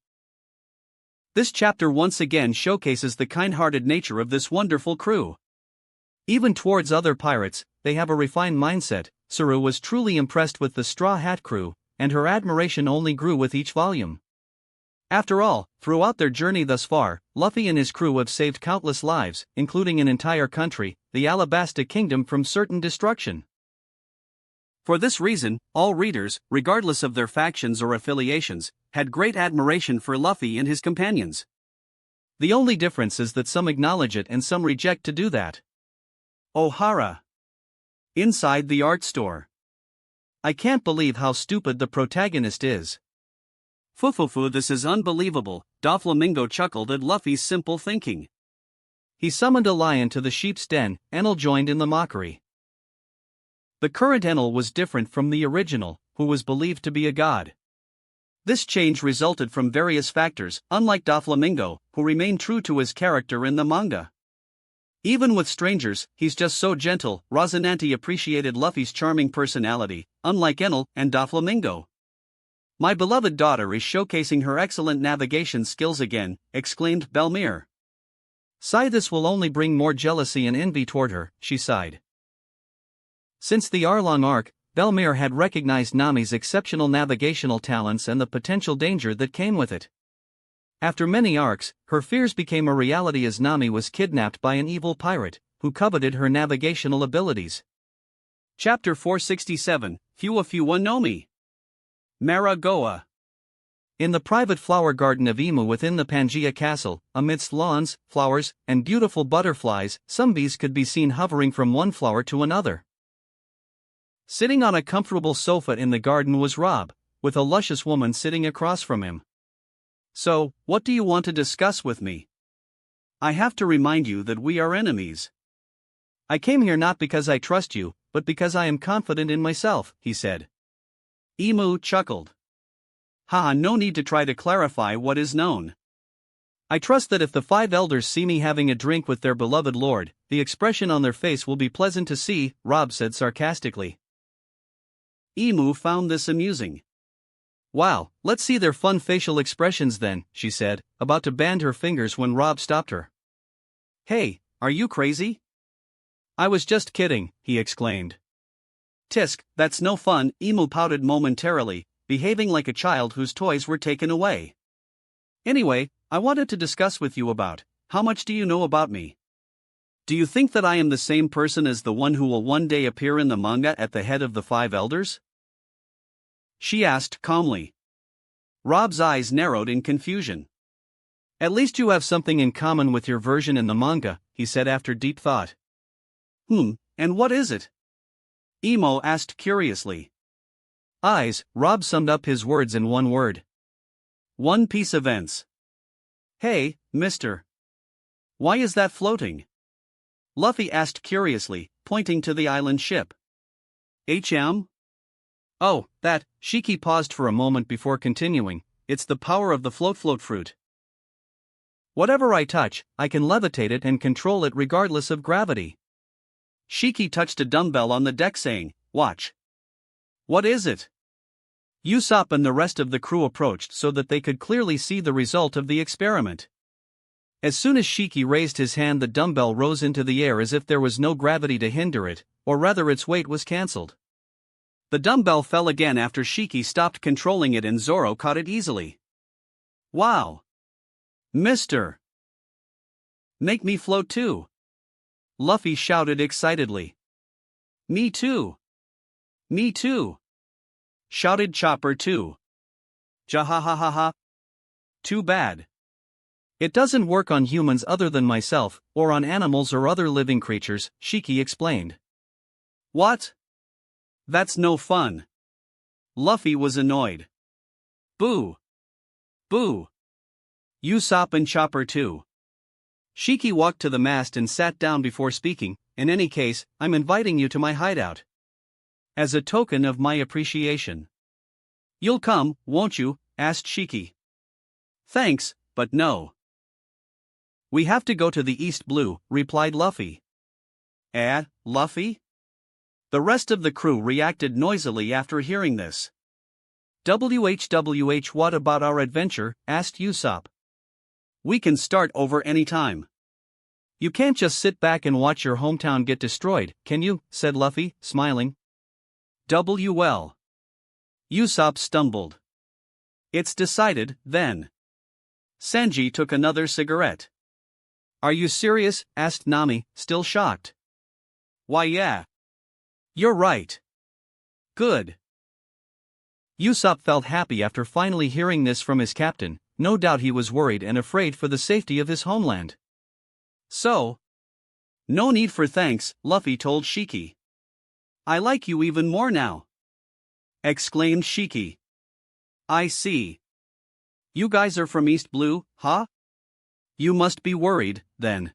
This chapter once again showcases the kind-hearted nature of this wonderful crew. Even towards other pirates, they have a refined mindset. Saru was truly impressed with the Straw Hat crew, and her admiration only grew with each volume. After all, throughout their journey thus far, Luffy and his crew have saved countless lives, including an entire country, the Alabasta Kingdom, from certain destruction. For this reason, all readers, regardless of their factions or affiliations, had great admiration for Luffy and his companions. The only difference is that some acknowledge it and some reject to do that. Ohara. Inside the art store. I can't believe how stupid the protagonist is. Fufufu, this is unbelievable, Doflamingo chuckled at Luffy's simple thinking. He summoned a lion to the sheep's den, Enel joined in the mockery. The current Enel was different from the original, who was believed to be a god. This change resulted from various factors, unlike Doflamingo, who remained true to his character in the manga. Even with strangers, he's just so gentle. Rosinante appreciated Luffy's charming personality, unlike Enel and Doflamingo. My beloved daughter is showcasing her excellent navigation skills again, exclaimed Belmere. Sigh, this will only bring more jealousy and envy toward her, she sighed. Since the Arlong arc, Belmere had recognized Nami's exceptional navigational talents and the potential danger that came with it. After many arcs, her fears became a reality as Nami was kidnapped by an evil pirate, who coveted her navigational abilities. Chapter 467, Fuwa Nomi. Maragoa. In the private flower garden of Imu within the Pangaea castle, amidst lawns, flowers, and beautiful butterflies, some bees could be seen hovering from one flower to another. Sitting on a comfortable sofa in the garden was Rob, with a luscious woman sitting across from him. So, what do you want to discuss with me? I have to remind you that we are enemies. I came here not because I trust you, but because I am confident in myself, he said. Emu chuckled. Haha, no need to try to clarify what is known. I trust that if the 5 elders see me having a drink with their beloved lord, the expression on their face will be pleasant to see, Rob said sarcastically. Emu found this amusing. Wow, let's see their fun facial expressions then, she said, about to band her fingers when Rob stopped her. Hey, are you crazy? I was just kidding, he exclaimed. Tisk, that's no fun, Emu pouted momentarily, behaving like a child whose toys were taken away. Anyway, I wanted to discuss with you about, how much do you know about me? Do you think that I am the same person as the one who will one day appear in the manga at the head of the 5 elders? She asked calmly. Rob's eyes narrowed in confusion. At least you have something in common with your version in the manga, he said after deep thought. And what is it? Emo asked curiously. Eyes, Rob summed up his words in one word. One Piece events. Hey, mister. Why is that floating? Luffy asked curiously, pointing to the island ship. HM? Oh, that, Shiki paused for a moment before continuing, it's the power of the float fruit. Whatever I touch, I can levitate it and control it regardless of gravity. Shiki touched a dumbbell on the deck saying, watch. What is it? Usopp and the rest of the crew approached so that they could clearly see the result of the experiment. As soon as Shiki raised his hand, the dumbbell rose into the air as if there was no gravity to hinder it, or rather its weight was cancelled. The dumbbell fell again after Shiki stopped controlling it and Zoro caught it easily. Wow! Mister! Make me float too! Luffy shouted excitedly. Me too! Me too! Shouted Chopper too. Jahahaha. Too bad. It doesn't work on humans other than myself, or on animals or other living creatures, Shiki explained. What? That's no fun. Luffy was annoyed. Boo! Boo! Usopp and Chopper too. Shiki walked to the mast and sat down before speaking. In any case, I'm inviting you to my hideout. As a token of my appreciation. You'll come, won't you? Asked Shiki. Thanks, but no. We have to go to the East Blue, replied Luffy. Luffy? The rest of the crew reacted noisily after hearing this. WHWH, what about our adventure? Asked Usopp. We can start over any time. You can't just sit back and watch your hometown get destroyed, can you? Said Luffy, smiling. Well. Usopp stumbled. It's decided, then. Sanji took another cigarette. Are you serious? Asked Nami, still shocked. Why yeah. You're right. Good. Usopp felt happy after finally hearing this from his captain. No doubt he was worried and afraid for the safety of his homeland. So? No need for thanks, Luffy told Shiki. I like you even more now. Exclaimed Shiki. I see. You guys are from East Blue, huh? You must be worried, then.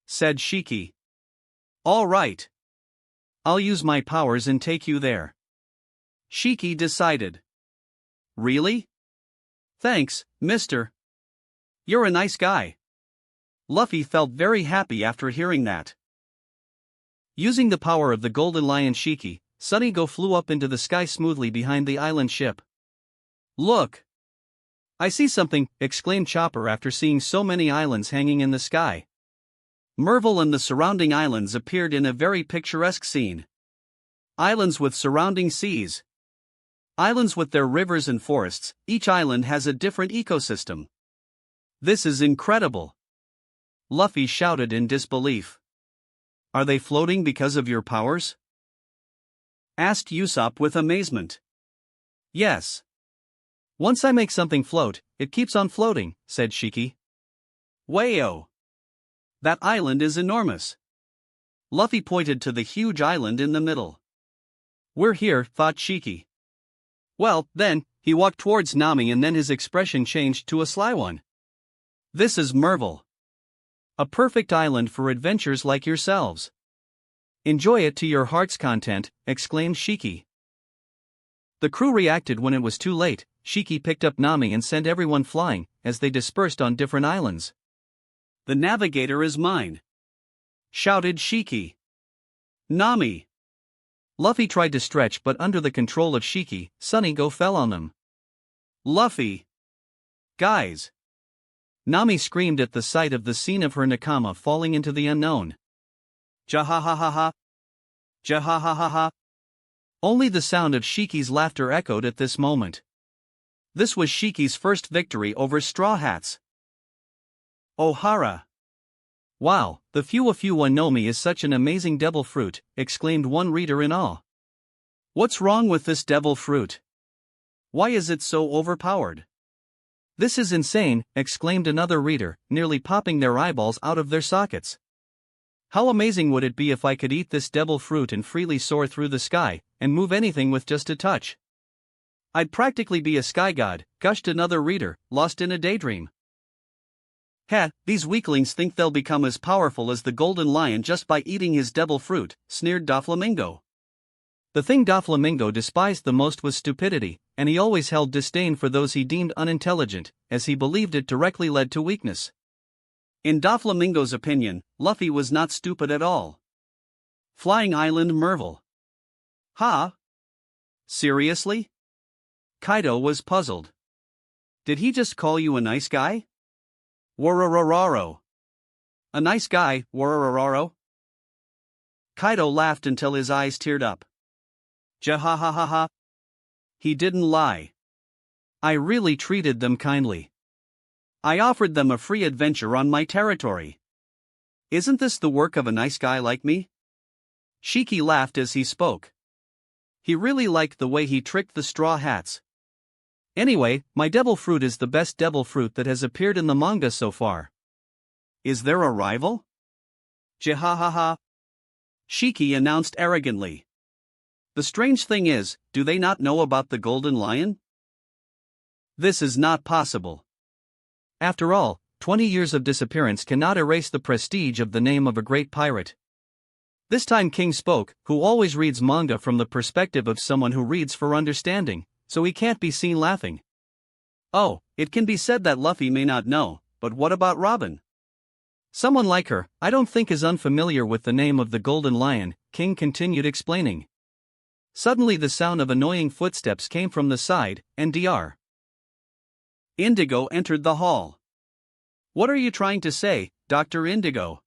Said Shiki. All right. I'll use my powers and take you there. Shiki decided. Really? Thanks, mister. You're a nice guy. Luffy felt very happy after hearing that. Using the power of the Golden Lion Shiki, Sunny-Go flew up into the sky smoothly behind the island ship. Look! I see something, exclaimed Chopper after seeing so many islands hanging in the sky. Merville and the surrounding islands appeared in a very picturesque scene. Islands with surrounding seas. Islands with their rivers and forests, each island has a different ecosystem. This is incredible! Luffy shouted in disbelief. Are they floating because of your powers? Asked Usopp with amazement. Yes. Once I make something float, it keeps on floating, said Shiki. Wayo! That island is enormous. Luffy pointed to the huge island in the middle. We're here, thought Shiki. Well, then, he walked towards Nami and then his expression changed to a sly one. This is Merville. A perfect island for adventures like yourselves. Enjoy it to your heart's content, exclaimed Shiki. The crew reacted when it was too late. Shiki picked up Nami and sent everyone flying, as they dispersed on different islands. The navigator is mine, shouted Shiki. Nami. Luffy tried to stretch, but under the control of Shiki, Sunny Go fell on them. Luffy. Guys. Nami screamed at the sight of the scene of her nakama falling into the unknown. Jahahaha. Jahahaha. Only the sound of Shiki's laughter echoed at this moment. This was Shiki's first victory over Straw Hats. Ohara. Wow, the Fuwa Nomi is such an amazing devil fruit, exclaimed one reader in awe. What's wrong with this devil fruit? Why is it so overpowered? This is insane, exclaimed another reader, nearly popping their eyeballs out of their sockets. How amazing would it be if I could eat this devil fruit and freely soar through the sky, and move anything with just a touch? I'd practically be a sky god, gushed another reader, lost in a daydream. Heh, these weaklings think they'll become as powerful as the Golden Lion just by eating his devil fruit, sneered Doflamingo. The thing Doflamingo despised the most was stupidity, and he always held disdain for those he deemed unintelligent, as he believed it directly led to weakness. In Doflamingo's opinion, Luffy was not stupid at all. Flying Island Merville. Ha? Seriously? Kaido was puzzled. Did he just call you a nice guy? Wararararo. A nice guy, Wararararo? Kaido laughed until his eyes teared up. Jahahaha. He didn't lie. I really treated them kindly. I offered them a free adventure on my territory. Isn't this the work of a nice guy like me? Shiki laughed as he spoke. He really liked the way he tricked the Straw Hats. Anyway, my devil fruit is the best devil fruit that has appeared in the manga so far. Is there a rival? Jihahaha. Shiki announced arrogantly. The strange thing is, do they not know about the Golden Lion? This is not possible. After all, 20 years of disappearance cannot erase the prestige of the name of a great pirate. This time King spoke, who always reads manga from the perspective of someone who reads for understanding, so he can't be seen laughing. Oh, it can be said that Luffy may not know, but what about Robin? Someone like her, I don't think is unfamiliar with the name of the Golden Lion, King continued explaining. Suddenly the sound of annoying footsteps came from the side, and Dr. Indigo entered the hall. What are you trying to say, Dr. Indigo?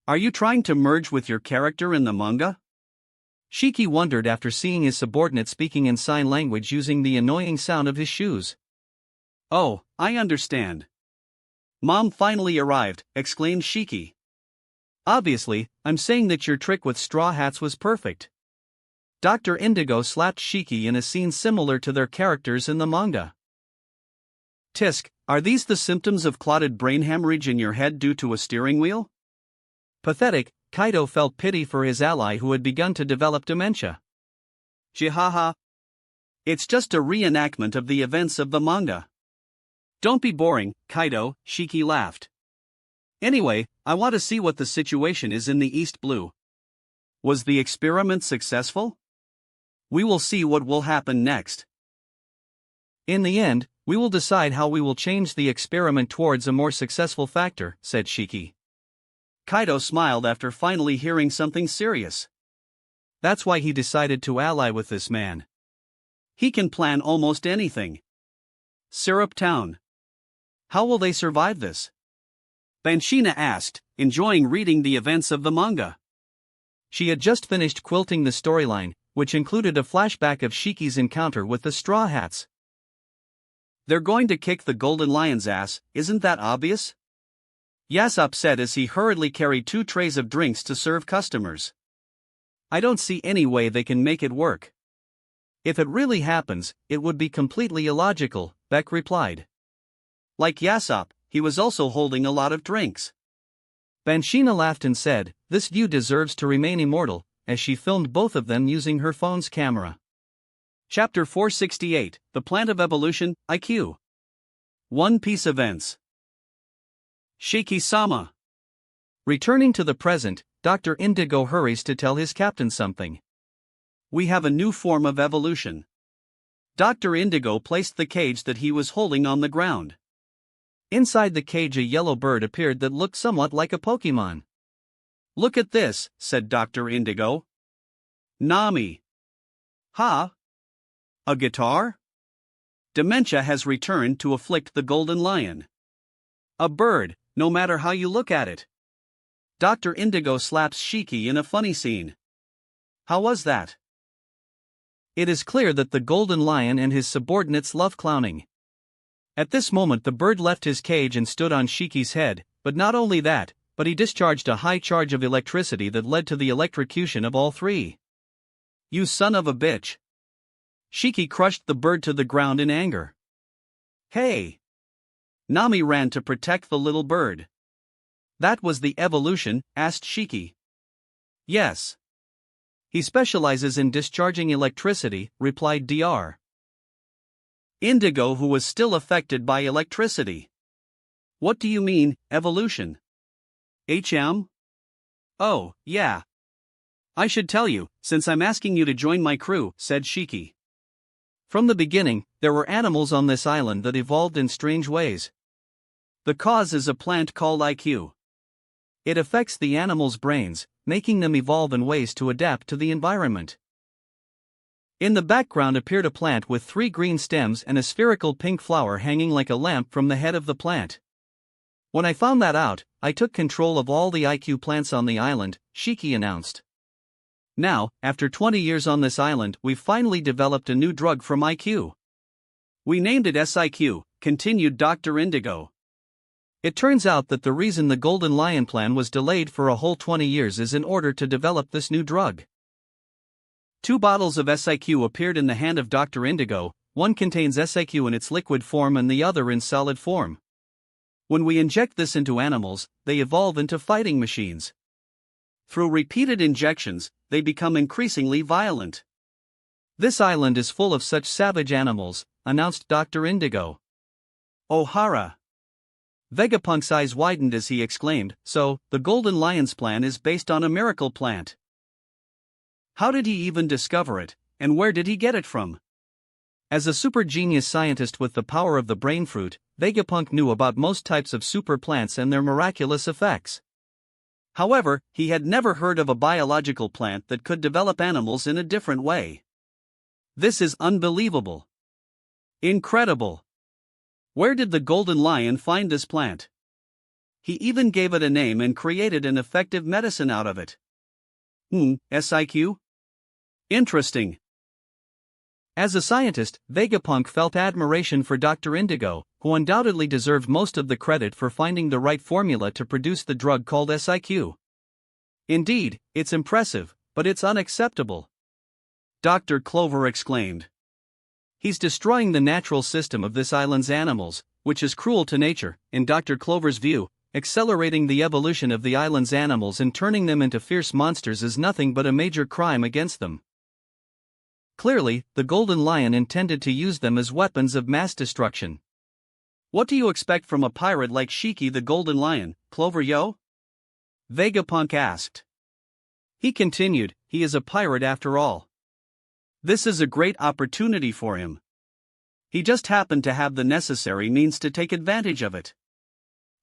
Are you trying to merge with your character in the manga? Shiki wondered after seeing his subordinate speaking in sign language using the annoying sound of his shoes. Oh, I understand. Mom finally arrived, exclaimed Shiki. Obviously, I'm saying that your trick with Straw Hats was perfect. Dr. Indigo slapped Shiki in a scene similar to their characters in the manga. Tisk, are these the symptoms of clotted brain hemorrhage in your head due to a steering wheel? Pathetic, Kaido felt pity for his ally who had begun to develop dementia. Jihaha. It's just a reenactment of the events of the manga. Don't be boring, Kaido, Shiki laughed. Anyway, I want to see what the situation is in the East Blue. Was the experiment successful? We will see what will happen next. In the end, we will decide how we will change the experiment towards a more successful factor, said Shiki. Kaido smiled after finally hearing something serious. That's why he decided to ally with this man. He can plan almost anything. Syrup Town. How will they survive this? Banshina asked, enjoying reading the events of the manga. She had just finished quilting the storyline, which included a flashback of Shiki's encounter with the Straw Hats. They're going to kick the Golden Lion's ass, isn't that obvious? Yasop said as he hurriedly carried 2 trays of drinks to serve customers. I don't see any way they can make it work. If it really happens, it would be completely illogical, Beck replied. Like Yasop, he was also holding a lot of drinks. Banshina laughed and said, this view deserves to remain immortal, as she filmed both of them using her phone's camera. Chapter 468, The Plant of Evolution, IQ. One Piece Events. Shiki-sama. Returning to the present, Dr. Indigo hurries to tell his captain something. We have a new form of evolution. Dr. Indigo placed the cage that he was holding on the ground. Inside the cage, a yellow bird appeared that looked somewhat like a Pokemon. Look at this, said Dr. Indigo. Nami. Ha! A guitar? Dementia has returned to afflict the golden lion. A bird, no matter how you look at it. Dr. Indigo slaps Shiki in a funny scene. How was that? It is clear that the golden lion and his subordinates love clowning. At this moment the bird left his cage and stood on Shiki's head, but not only that, but he discharged a high charge of electricity that led to the electrocution of all three. You son of a bitch! Shiki crushed the bird to the ground in anger. Hey! Nami ran to protect the little bird. That was the evolution? Asked Shiki. Yes. He specializes in discharging electricity, replied Dr. Indigo, who was still affected by electricity. What do you mean, evolution? Oh, yeah. I should tell you, since I'm asking you to join my crew, said Shiki. From the beginning, there were animals on this island that evolved in strange ways. The cause is a plant called IQ. It affects the animals' brains, making them evolve in ways to adapt to the environment. In the background appeared a plant with 3 green stems and a spherical pink flower hanging like a lamp from the head of the plant. When I found that out, I took control of all the IQ plants on the island, Shiki announced. Now, after 20 years on this island, we've finally developed a new drug from IQ. We named it SIQ, continued Dr. Indigo. It turns out that the reason the Golden Lion plan was delayed for a whole 20 years is in order to develop this new drug. 2 bottles of SIQ appeared in the hand of Dr. Indigo, one contains SIQ in its liquid form and the other in solid form. When we inject this into animals, they evolve into fighting machines. Through repeated injections, they become increasingly violent. This island is full of such savage animals, announced Dr. Indigo. O'Hara. Vegapunk's eyes widened as he exclaimed, so, the Golden Lion's plan is based on a miracle plant. How did he even discover it, and where did he get it from? As a super genius scientist with the power of the brain fruit, Vegapunk knew about most types of super plants and their miraculous effects. However, he had never heard of a biological plant that could develop animals in a different way. This is unbelievable. Incredible. Where did the Golden Lion find this plant? He even gave it a name and created an effective medicine out of it. SIQ? Interesting. As a scientist, Vegapunk felt admiration for Dr. Indigo, who undoubtedly deserved most of the credit for finding the right formula to produce the drug called SIQ. Indeed, it's impressive, but it's unacceptable. Dr. Clover exclaimed. He's destroying the natural system of this island's animals, which is cruel to nature, in Dr. Clover's view. Accelerating the evolution of the island's animals and turning them into fierce monsters is nothing but a major crime against them. Clearly, the Golden Lion intended to use them as weapons of mass destruction. What do you expect from a pirate like Shiki the Golden Lion, Clover yo? Vegapunk asked. He continued, he is a pirate after all. This is a great opportunity for him. He just happened to have the necessary means to take advantage of it.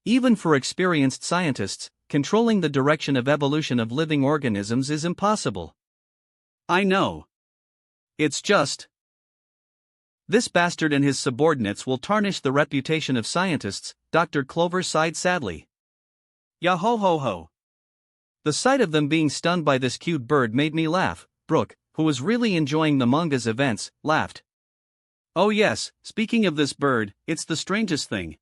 Even for experienced scientists, controlling the direction of evolution of living organisms is impossible. I know. It's just. This bastard and his subordinates will tarnish the reputation of scientists, Dr. Clover sighed sadly. Yahohoho. The sight of them being stunned by this cute bird made me laugh. Brooke, who was really enjoying the manga's events, laughed. Oh yes, speaking of this bird, it's the strangest thing.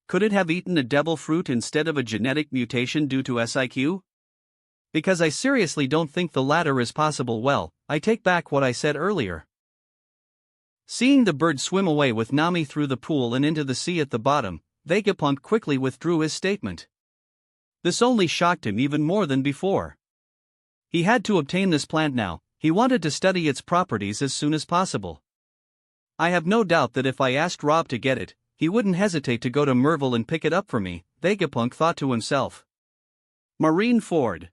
Could it have eaten a devil fruit instead of a genetic mutation due to SIQ? Because I seriously don't think the latter is possible. Well, I take back what I said earlier. Seeing the bird swim away with Nami through the pool and into the sea at the bottom, Vegapunk quickly withdrew his statement. This only shocked him even more than before. He had to obtain this plant now. He wanted to study its properties as soon as possible. I have no doubt that if I asked Rob to get it, he wouldn't hesitate to go to Merville and pick it up for me, Vegapunk thought to himself. Marine Ford.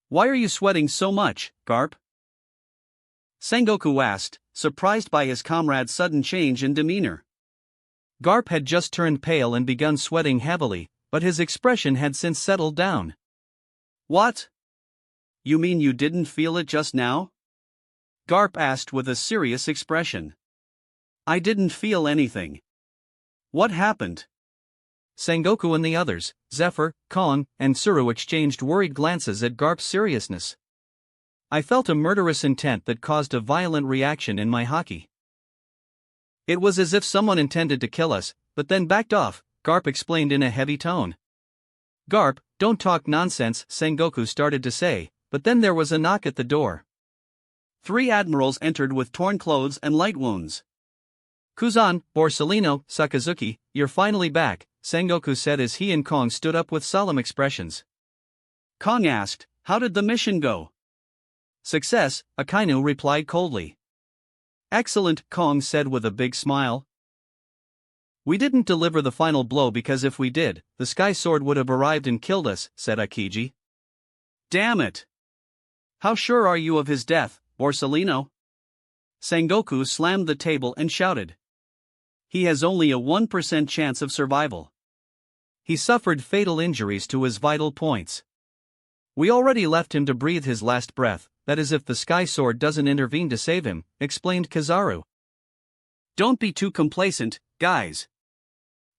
Why are you sweating so much, Garp? Sengoku asked, surprised by his comrade's sudden change in demeanor. Garp had just turned pale and begun sweating heavily, but his expression had since settled down. What? You mean you didn't feel it just now? Garp asked with a serious expression. I didn't feel anything. What happened? Sengoku and the others, Zephyr, Kong, and Tsuru exchanged worried glances at Garp's seriousness. I felt a murderous intent that caused a violent reaction in my haki. It was as if someone intended to kill us, but then backed off, Garp explained in a heavy tone. Garp, don't talk nonsense, Sengoku started to say, but then there was a knock at the door. 3 admirals entered with torn clothes and light wounds. Kuzan, Borsellino, Sakazuki, you're finally back, Sengoku said as he and Kong stood up with solemn expressions. Kong asked, how did the mission go? Success, Akainu replied coldly. Excellent, Kong said with a big smile. We didn't deliver the final blow because if we did, the Sky Sword would have arrived and killed us, said Akiji. Damn it! How sure are you of his death, Borsellino? Sengoku slammed the table and shouted. He has only a 1% chance of survival. He suffered fatal injuries to his vital points. We already left him to breathe his last breath, that is if the Sky Sword doesn't intervene to save him, explained Kizaru. Don't be too complacent, guys.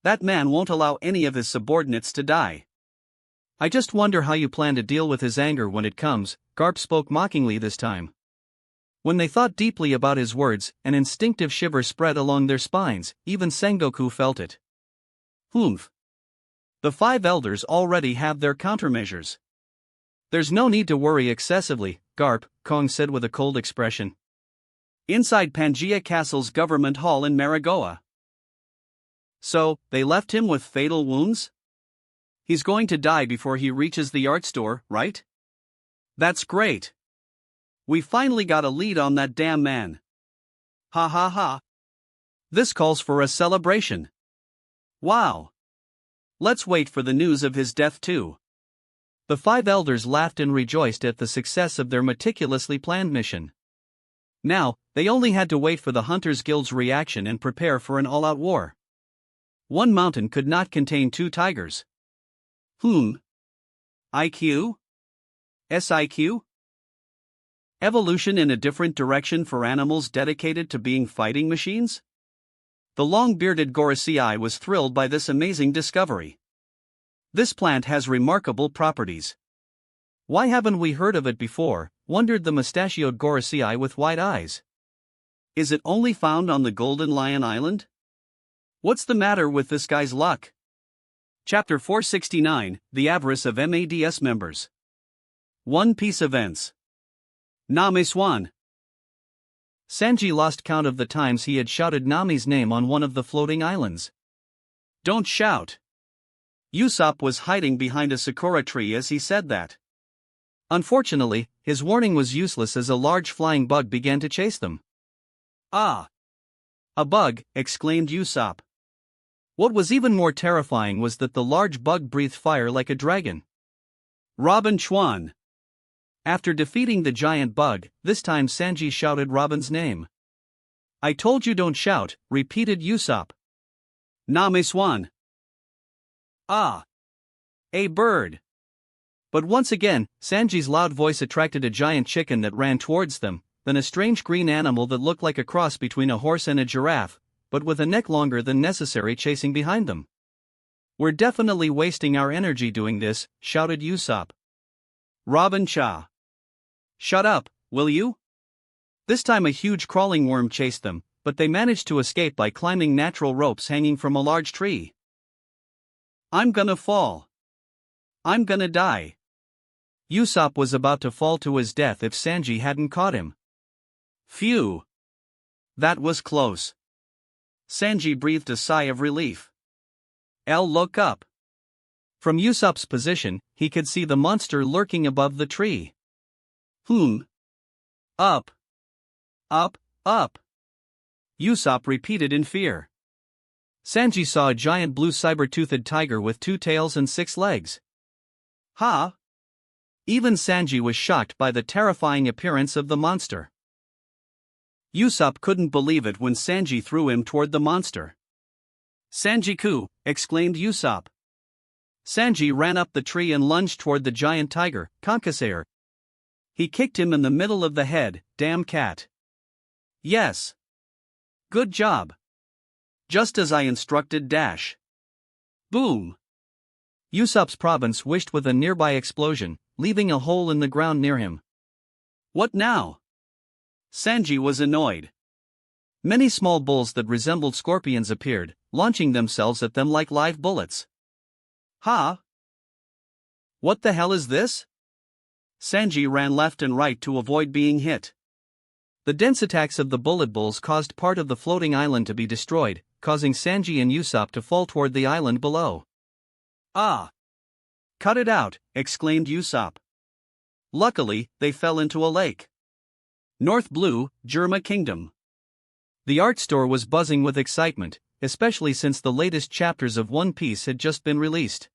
That man won't allow any of his subordinates to die. I just wonder how you plan to deal with his anger when it comes, Garp spoke mockingly this time. When they thought deeply about his words, an instinctive shiver spread along their spines, even Sengoku felt it. Humph. The 5 elders already have their countermeasures. There's no need to worry excessively, Garp, Kong said with a cold expression. Inside Pangaea Castle's government hall in Marigoa. So, they left him with fatal wounds? He's going to die before he reaches the art store, right? That's great. We finally got a lead on that damn man. Ha ha ha. This calls for a celebration. Wow. Let's wait for the news of his death too. The 5 elders laughed and rejoiced at the success of their meticulously planned mission. Now, they only had to wait for the Hunters Guild's reaction and prepare for an all-out war. One mountain could not contain 2 tigers. IQ? SIQ? Evolution in a different direction for animals dedicated to being fighting machines? The long-bearded Gorosei was thrilled by this amazing discovery. This plant has remarkable properties. Why haven't we heard of it before, wondered the mustachioed Gorosei with wide eyes. Is it only found on the Golden Lion Island? What's the matter with this guy's luck? Chapter 469, The Avarice of MADS Members. One Piece Events. Name Swan. Sanji lost count of the times he had shouted Nami's name on one of the floating islands. Don't shout. Usopp was hiding behind a sakura tree as he said that. Unfortunately, his warning was useless as a large flying bug began to chase them. Ah! A bug, exclaimed Usopp. What was even more terrifying was that the large bug breathed fire like a dragon. Robin Chuan. After defeating the giant bug, this time Sanji shouted Robin's name. I told you don't shout, repeated Usopp. Name Swan. Ah! A bird. But once again, Sanji's loud voice attracted a giant chicken that ran towards them, then a strange green animal that looked like a cross between a horse and a giraffe, but with a neck longer than necessary chasing behind them. We're definitely wasting our energy doing this, shouted Usopp. Robin Cha. Shut up, will you? This time a huge crawling worm chased them, but they managed to escape by climbing natural ropes hanging from a large tree. I'm gonna fall. I'm gonna die. Usopp was about to fall to his death if Sanji hadn't caught him. Phew. That was close. Sanji breathed a sigh of relief. Look up. From Usopp's position, he could see the monster lurking above the tree. Up. Up, up. Usopp repeated in fear. Sanji saw a giant blue saber-toothed tiger with 2 tails and 6 legs. Ha! Even Sanji was shocked by the terrifying appearance of the monster. Usopp couldn't believe it when Sanji threw him toward the monster. "Sanji-ku!" exclaimed Usopp. Sanji ran up the tree and lunged toward the giant tiger, Concasair. He kicked him in the middle of the head. "Damn cat." "Yes. Good job. Just as I instructed. Dash." Boom. Usopp's province wished with a nearby explosion, leaving a hole in the ground near him. "What now?" Sanji was annoyed. Many small bulls that resembled scorpions appeared, launching themselves at them like live bullets. "Ha! What the hell is this?" Sanji ran left and right to avoid being hit. The dense attacks of the bullet bulls caused part of the floating island to be destroyed, causing Sanji and Usopp to fall toward the island below. "Ah! Cut it out!" exclaimed Usopp. Luckily, they fell into a lake. North Blue, Germa Kingdom. The art store was buzzing with excitement, especially since the latest chapters of One Piece had just been released.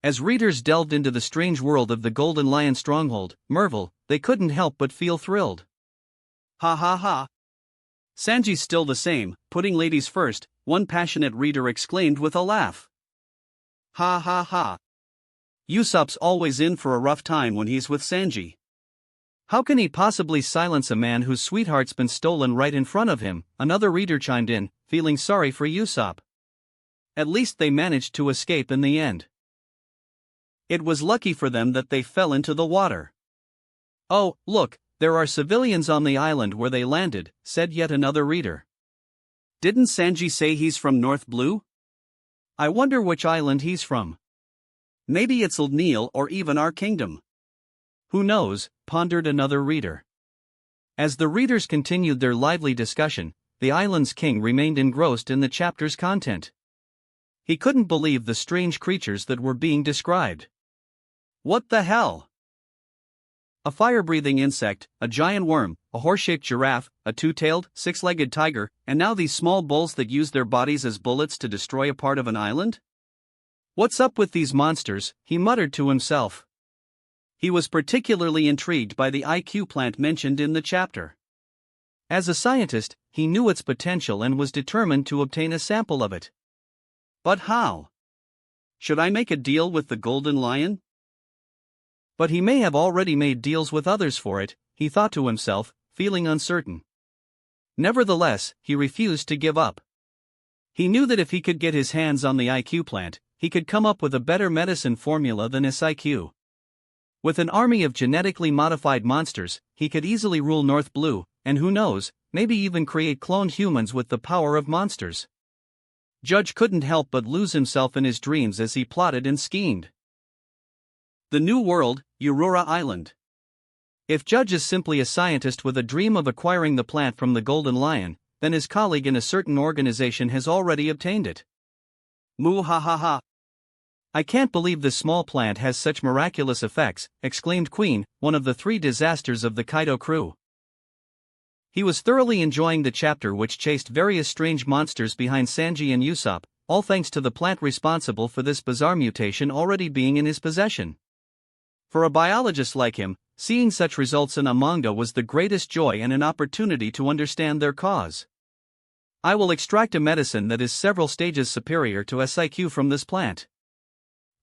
As readers delved into the strange world of the Golden Lion stronghold, Merville, they couldn't help but feel thrilled. "Ha ha ha! Sanji's still the same, putting ladies first," one passionate reader exclaimed with a laugh. "Ha ha ha! Usopp's always in for a rough time when he's with Sanji." "How can he possibly silence a man whose sweetheart's been stolen right in front of him?" another reader chimed in, feeling sorry for Usopp. At least they managed to escape in the end. It was lucky for them that they fell into the water. "Oh, look, there are civilians on the island where they landed," said yet another reader. "Didn't Sanji say he's from North Blue? I wonder which island he's from. Maybe it's Old Neil or even our kingdom." "Who knows?" pondered another reader. As the readers continued their lively discussion, the island's king remained engrossed in the chapter's content. He couldn't believe the strange creatures that were being described. What the hell? A fire-breathing insect, a giant worm, a horse-shaped giraffe, a two-tailed, six-legged tiger, and now these small bulls that use their bodies as bullets to destroy a part of an island? What's up with these monsters? He muttered to himself. He was particularly intrigued by the IQ plant mentioned in the chapter. As a scientist, he knew its potential and was determined to obtain a sample of it. But how? Should I make a deal with the Golden Lion? But he may have already made deals with others for it, he thought to himself, feeling uncertain. Nevertheless, he refused to give up. He knew that if he could get his hands on the IQ plant, he could come up with a better medicine formula than SIQ. With an army of genetically modified monsters, he could easily rule North Blue, and who knows, maybe even create cloned humans with the power of monsters. Judge couldn't help but lose himself in his dreams as he plotted and schemed. The New World, Aurora Island. If Judge is simply a scientist with a dream of acquiring the plant from the Golden Lion, then his colleague in a certain organization has already obtained it. Moo ha ha ha. I can't believe this small plant has such miraculous effects, exclaimed Queen, one of the 3 disasters of the Kaido crew. He was thoroughly enjoying the chapter which chased various strange monsters behind Sanji and Usopp, all thanks to the plant responsible for this bizarre mutation already being in his possession. For a biologist like him, seeing such results in a manga was the greatest joy and an opportunity to understand their cause. I will extract a medicine that is several stages superior to SIQ from this plant.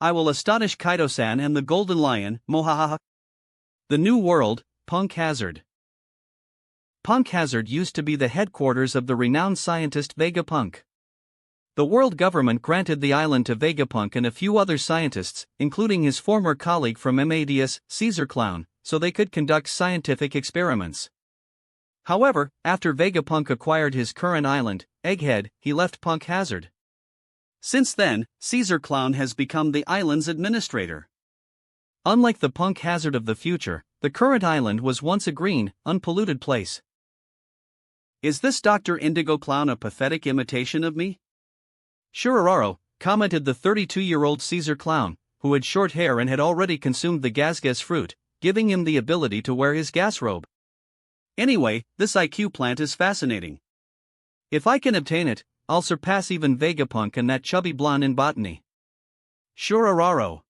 I will astonish Kaido-san and the Golden Lion, mohahaha. The New World, Punk Hazard. Punk Hazard used to be the headquarters of the renowned scientist Vegapunk. The world government granted the island to Vegapunk and a few other scientists, including his former colleague from Amadeus, Caesar Clown, so they could conduct scientific experiments. However, after Vegapunk acquired his current island, Egghead, he left Punk Hazard. Since then, Caesar Clown has become the island's administrator. Unlike the Punk Hazard of the future, the current island was once a green, unpolluted place. Is this Dr. Indigo Clown a pathetic imitation of me? Shurararo, commented the 32-year-old Caesar Clown, who had short hair and had already consumed the Gazgas fruit, giving him the ability to wear his gas robe. Anyway, this IQ plant is fascinating. If I can obtain it, I'll surpass even Vegapunk and that chubby blonde in botany. Shurararo.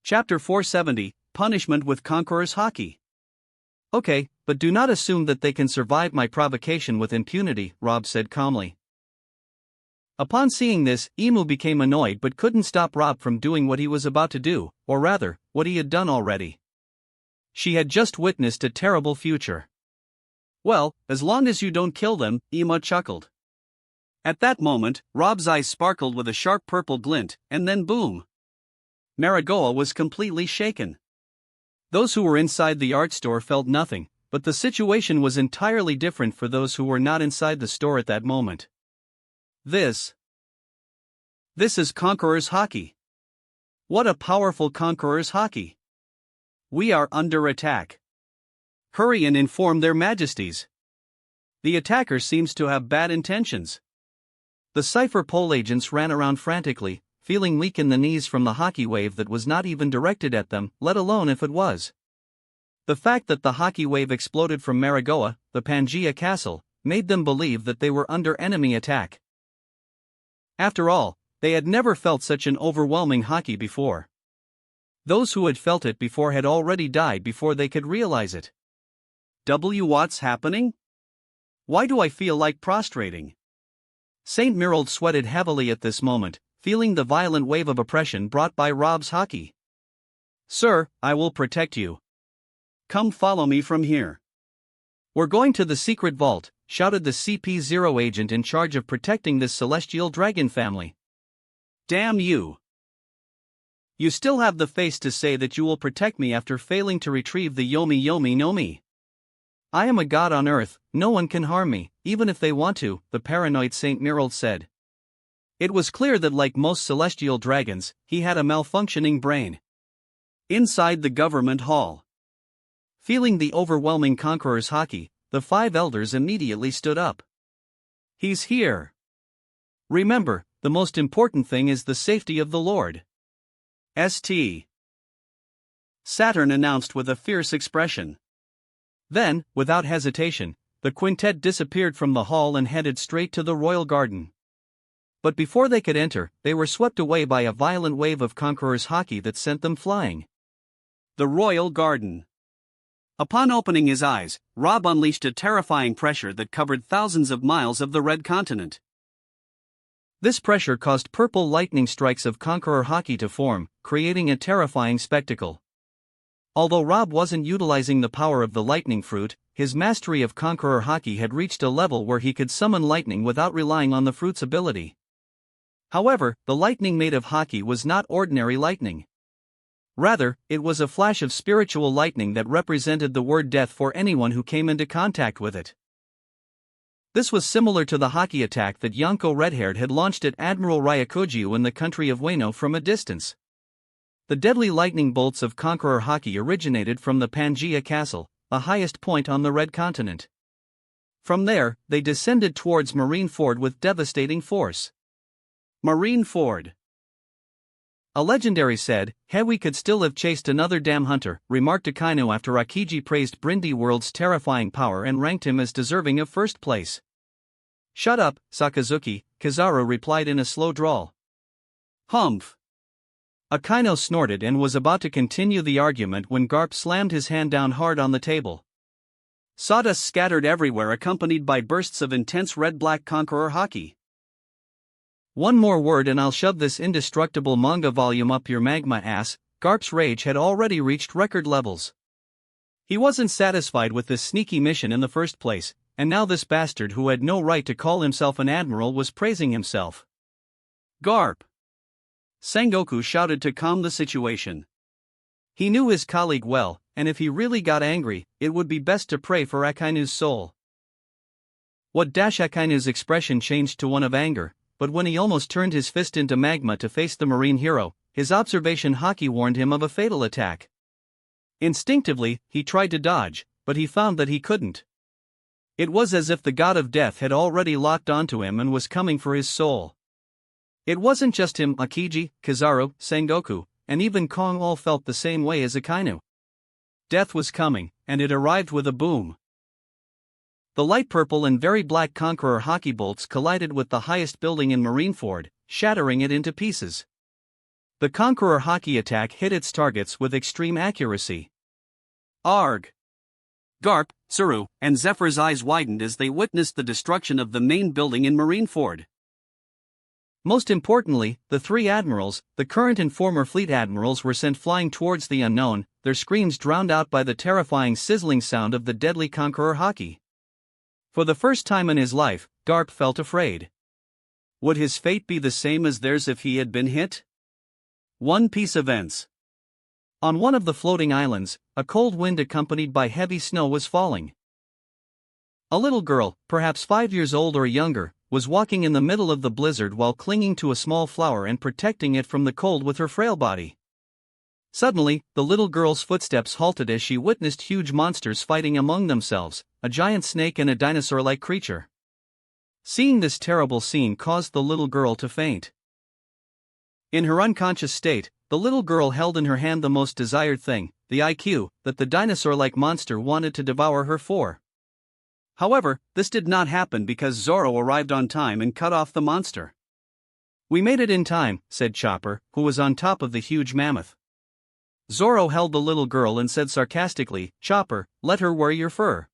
Chapter 470, punishment with Conqueror's Haki. Okay, but do not assume that they can survive my provocation with impunity, Rob said calmly. Upon seeing this, Emu became annoyed but couldn't stop Rob from doing what he was about to do, or rather, what he had done already. She had just witnessed a terrible future. Well, as long as you don't kill them, Emu chuckled. At that moment, Rob's eyes sparkled with a sharp purple glint, and then boom! Marigoa was completely shaken. Those who were inside the art store felt nothing, but the situation was entirely different for those who were not inside the store at that moment. This is Conqueror's Haki. What a powerful Conqueror's Haki! We are under attack. Hurry and inform their majesties. The attacker seems to have bad intentions. The Cypher Pole agents ran around frantically, feeling weak in the knees from the Haki wave that was not even directed at them, let alone if it was. The fact that the Haki wave exploded from Marigoa, the Pangea castle, made them believe that they were under enemy attack. After all, they had never felt such an overwhelming Haki before. Those who had felt it before had already died before they could realize it. What's happening? Why do I feel like prostrating? Saint Merold sweated heavily at this moment, feeling the violent wave of oppression brought by Rob's Haki. Sir, I will protect you. Come follow me from here. We're going to the secret vault, shouted the CP0 agent in charge of protecting this celestial dragon family. Damn you! You still have the face to say that you will protect me after failing to retrieve the Yomi Yomi no Mi. I am a god on earth, no one can harm me, even if they want to, the paranoid Saint Merold said. It was clear that like most celestial dragons, he had a malfunctioning brain. Inside the government hall. Feeling the overwhelming Conqueror's Haki, the 5 elders immediately stood up. He's here. Remember, the most important thing is the safety of the Lord. St. Saturn announced with a fierce expression. Then, without hesitation, the quintet disappeared from the hall and headed straight to the royal garden. But before they could enter, they were swept away by a violent wave of Conqueror's Haki that sent them flying. The royal garden. Upon opening his eyes, Rob unleashed a terrifying pressure that covered thousands of miles of the Red Continent. This pressure caused purple lightning strikes of Conqueror Haki to form, creating a terrifying spectacle. Although Rob wasn't utilizing the power of the lightning fruit, his mastery of Conqueror Haki had reached a level where he could summon lightning without relying on the fruit's ability. However, the lightning made of Haki was not ordinary lightning. Rather, it was a flash of spiritual lightning that represented the word death for anyone who came into contact with it. This was similar to the Haki attack that Yonko Redhaired had launched at Admiral Ryakujiu in the country of Ueno from a distance. The deadly lightning bolts of Conqueror Haki originated from the Pangea Castle, the highest point on the Red Continent. From there, they descended towards Marineford with devastating force. Marineford. A legendary said, "Hey, we could still have chased another damn hunter," remarked Akainu after Akiji praised Brindy World's terrifying power and ranked him as deserving of first place. "Shut up, Sakazuki," Kizaru replied in a slow drawl. Humph. Akainu snorted and was about to continue the argument when Garp slammed his hand down hard on the table. Sawdust scattered everywhere accompanied by bursts of intense red-black Conqueror Haki. "One more word and I'll shove this indestructible manga volume up your magma ass." Garp's rage had already reached record levels. He wasn't satisfied with this sneaky mission in the first place, and now this bastard who had no right to call himself an admiral was praising himself. Garp! Sengoku shouted to calm the situation. He knew his colleague well, and if he really got angry, it would be best to pray for Akainu's soul. Akainu's expression changed to one of anger, but when he almost turned his fist into magma to face the marine hero, his observation Haki warned him of a fatal attack. Instinctively, he tried to dodge, but he found that he couldn't. It was as if the god of death had already locked onto him and was coming for his soul. It wasn't just him, Akiji, Kizaru, Sengoku, and even Kong all felt the same way as Akainu. Death was coming, and it arrived with a boom. The light purple and very black Conqueror Haki bolts collided with the highest building in Marineford, shattering it into pieces. The Conqueror hockey attack hit its targets with extreme accuracy. Arg! Garp, Suru, and Zephyr's eyes widened as they witnessed the destruction of the main building in Marineford. Most importantly, the three admirals, the current and former fleet admirals, were sent flying towards the unknown, their screams drowned out by the terrifying sizzling sound of the deadly Conqueror hockey. For the first time in his life, Garp felt afraid. Would his fate be the same as theirs if he had been hit? One Piece events. On one of the floating islands, a cold wind accompanied by heavy snow was falling. A little girl, perhaps 5 years old or younger, was walking in the middle of the blizzard while clinging to a small flower and protecting it from the cold with her frail body. Suddenly, the little girl's footsteps halted as she witnessed huge monsters fighting among themselves, a giant snake and a dinosaur-like creature. Seeing this terrible scene caused the little girl to faint. In her unconscious state, the little girl held in her hand the most desired thing, the IQ, that the dinosaur-like monster wanted to devour her for. However, this did not happen because Zoro arrived on time and cut off the monster. "We made it in time," said Chopper, who was on top of the huge mammoth. Zoro held the little girl and said sarcastically, "Chopper, let her wear your fur."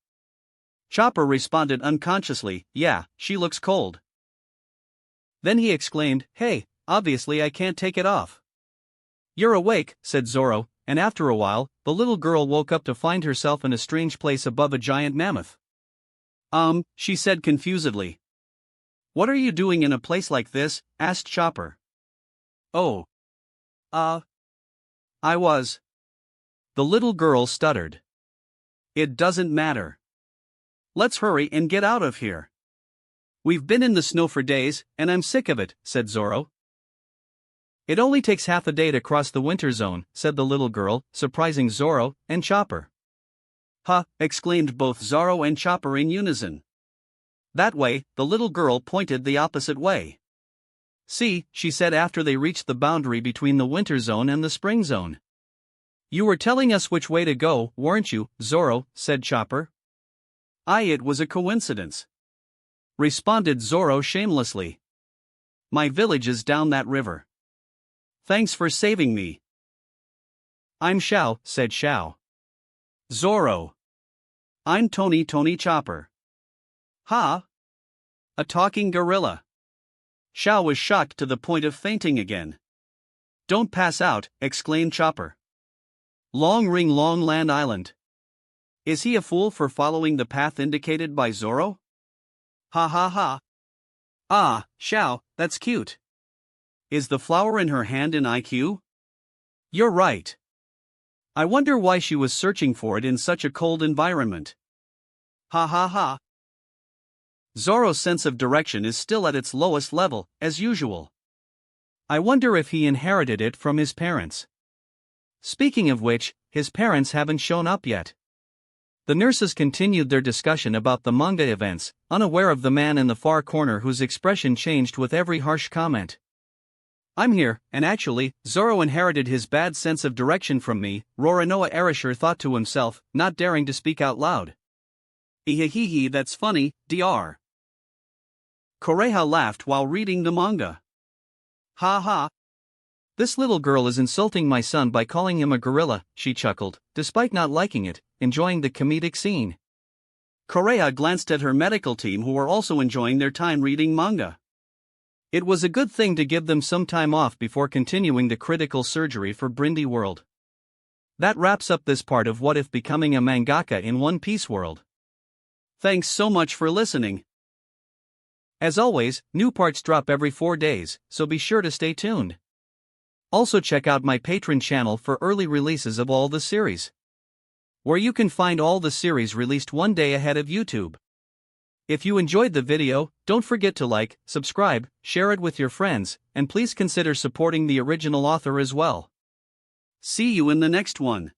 Chopper responded unconsciously, "Yeah, she looks cold." Then he exclaimed, "Hey, obviously I can't take it off." "You're awake," said Zoro, and after a while, the little girl woke up to find herself in a strange place above a giant mammoth. She said confusedly. "What are you doing in a place like this?" asked Chopper. "Oh. I was." The little girl stuttered. "It doesn't matter. Let's hurry and get out of here. We've been in the snow for days, and I'm sick of it," said Zoro. "It only takes half a day to cross the winter zone," said the little girl, surprising Zoro and Chopper. "Huh!" exclaimed both Zoro and Chopper in unison. "That way," the little girl pointed the opposite way. "See," she said after they reached the boundary between the winter zone and the spring zone. "You were telling us which way to go, weren't you, Zoro?" said Chopper. It was a coincidence," responded Zoro shamelessly. "My village is down that river. Thanks for saving me." "I'm Shao," said Shao. "Zoro. I'm Tony Chopper." "Ha! A talking gorilla." Shao was shocked to the point of fainting again. "Don't pass out," exclaimed Chopper. "Long Ring Long Land Island. Is he a fool for following the path indicated by Zoro? Ha ha ha. Ah, Shao, that's cute. Is the flower in her hand an IQ? You're right. I wonder why she was searching for it in such a cold environment. Ha ha ha." Zoro's sense of direction is still at its lowest level, as usual. I wonder if he inherited it from his parents. Speaking of which, his parents haven't shown up yet. The nurses continued their discussion about the manga events, unaware of the man in the far corner whose expression changed with every harsh comment. "I'm here, and actually, Zoro inherited his bad sense of direction from me," Roranoa Erasure thought to himself, not daring to speak out loud. "Ehehehe, that's funny, Dr. Koreha laughed while reading the manga. "Ha ha. This little girl is insulting my son by calling him a gorilla," she chuckled, despite not liking it, enjoying the comedic scene. Korea glanced at her medical team, who were also enjoying their time reading manga. It was a good thing to give them some time off before continuing the critical surgery for Brindy World. That wraps up this part of What If Becoming a Mangaka in One Piece World. Thanks so much for listening. As always, new parts drop every 4 days, so be sure to stay tuned. Also check out my Patreon channel for early releases of all the series, where you can find all the series released one day ahead of YouTube. If you enjoyed the video, don't forget to like, subscribe, share it with your friends, and please consider supporting the original author as well. See you in the next one.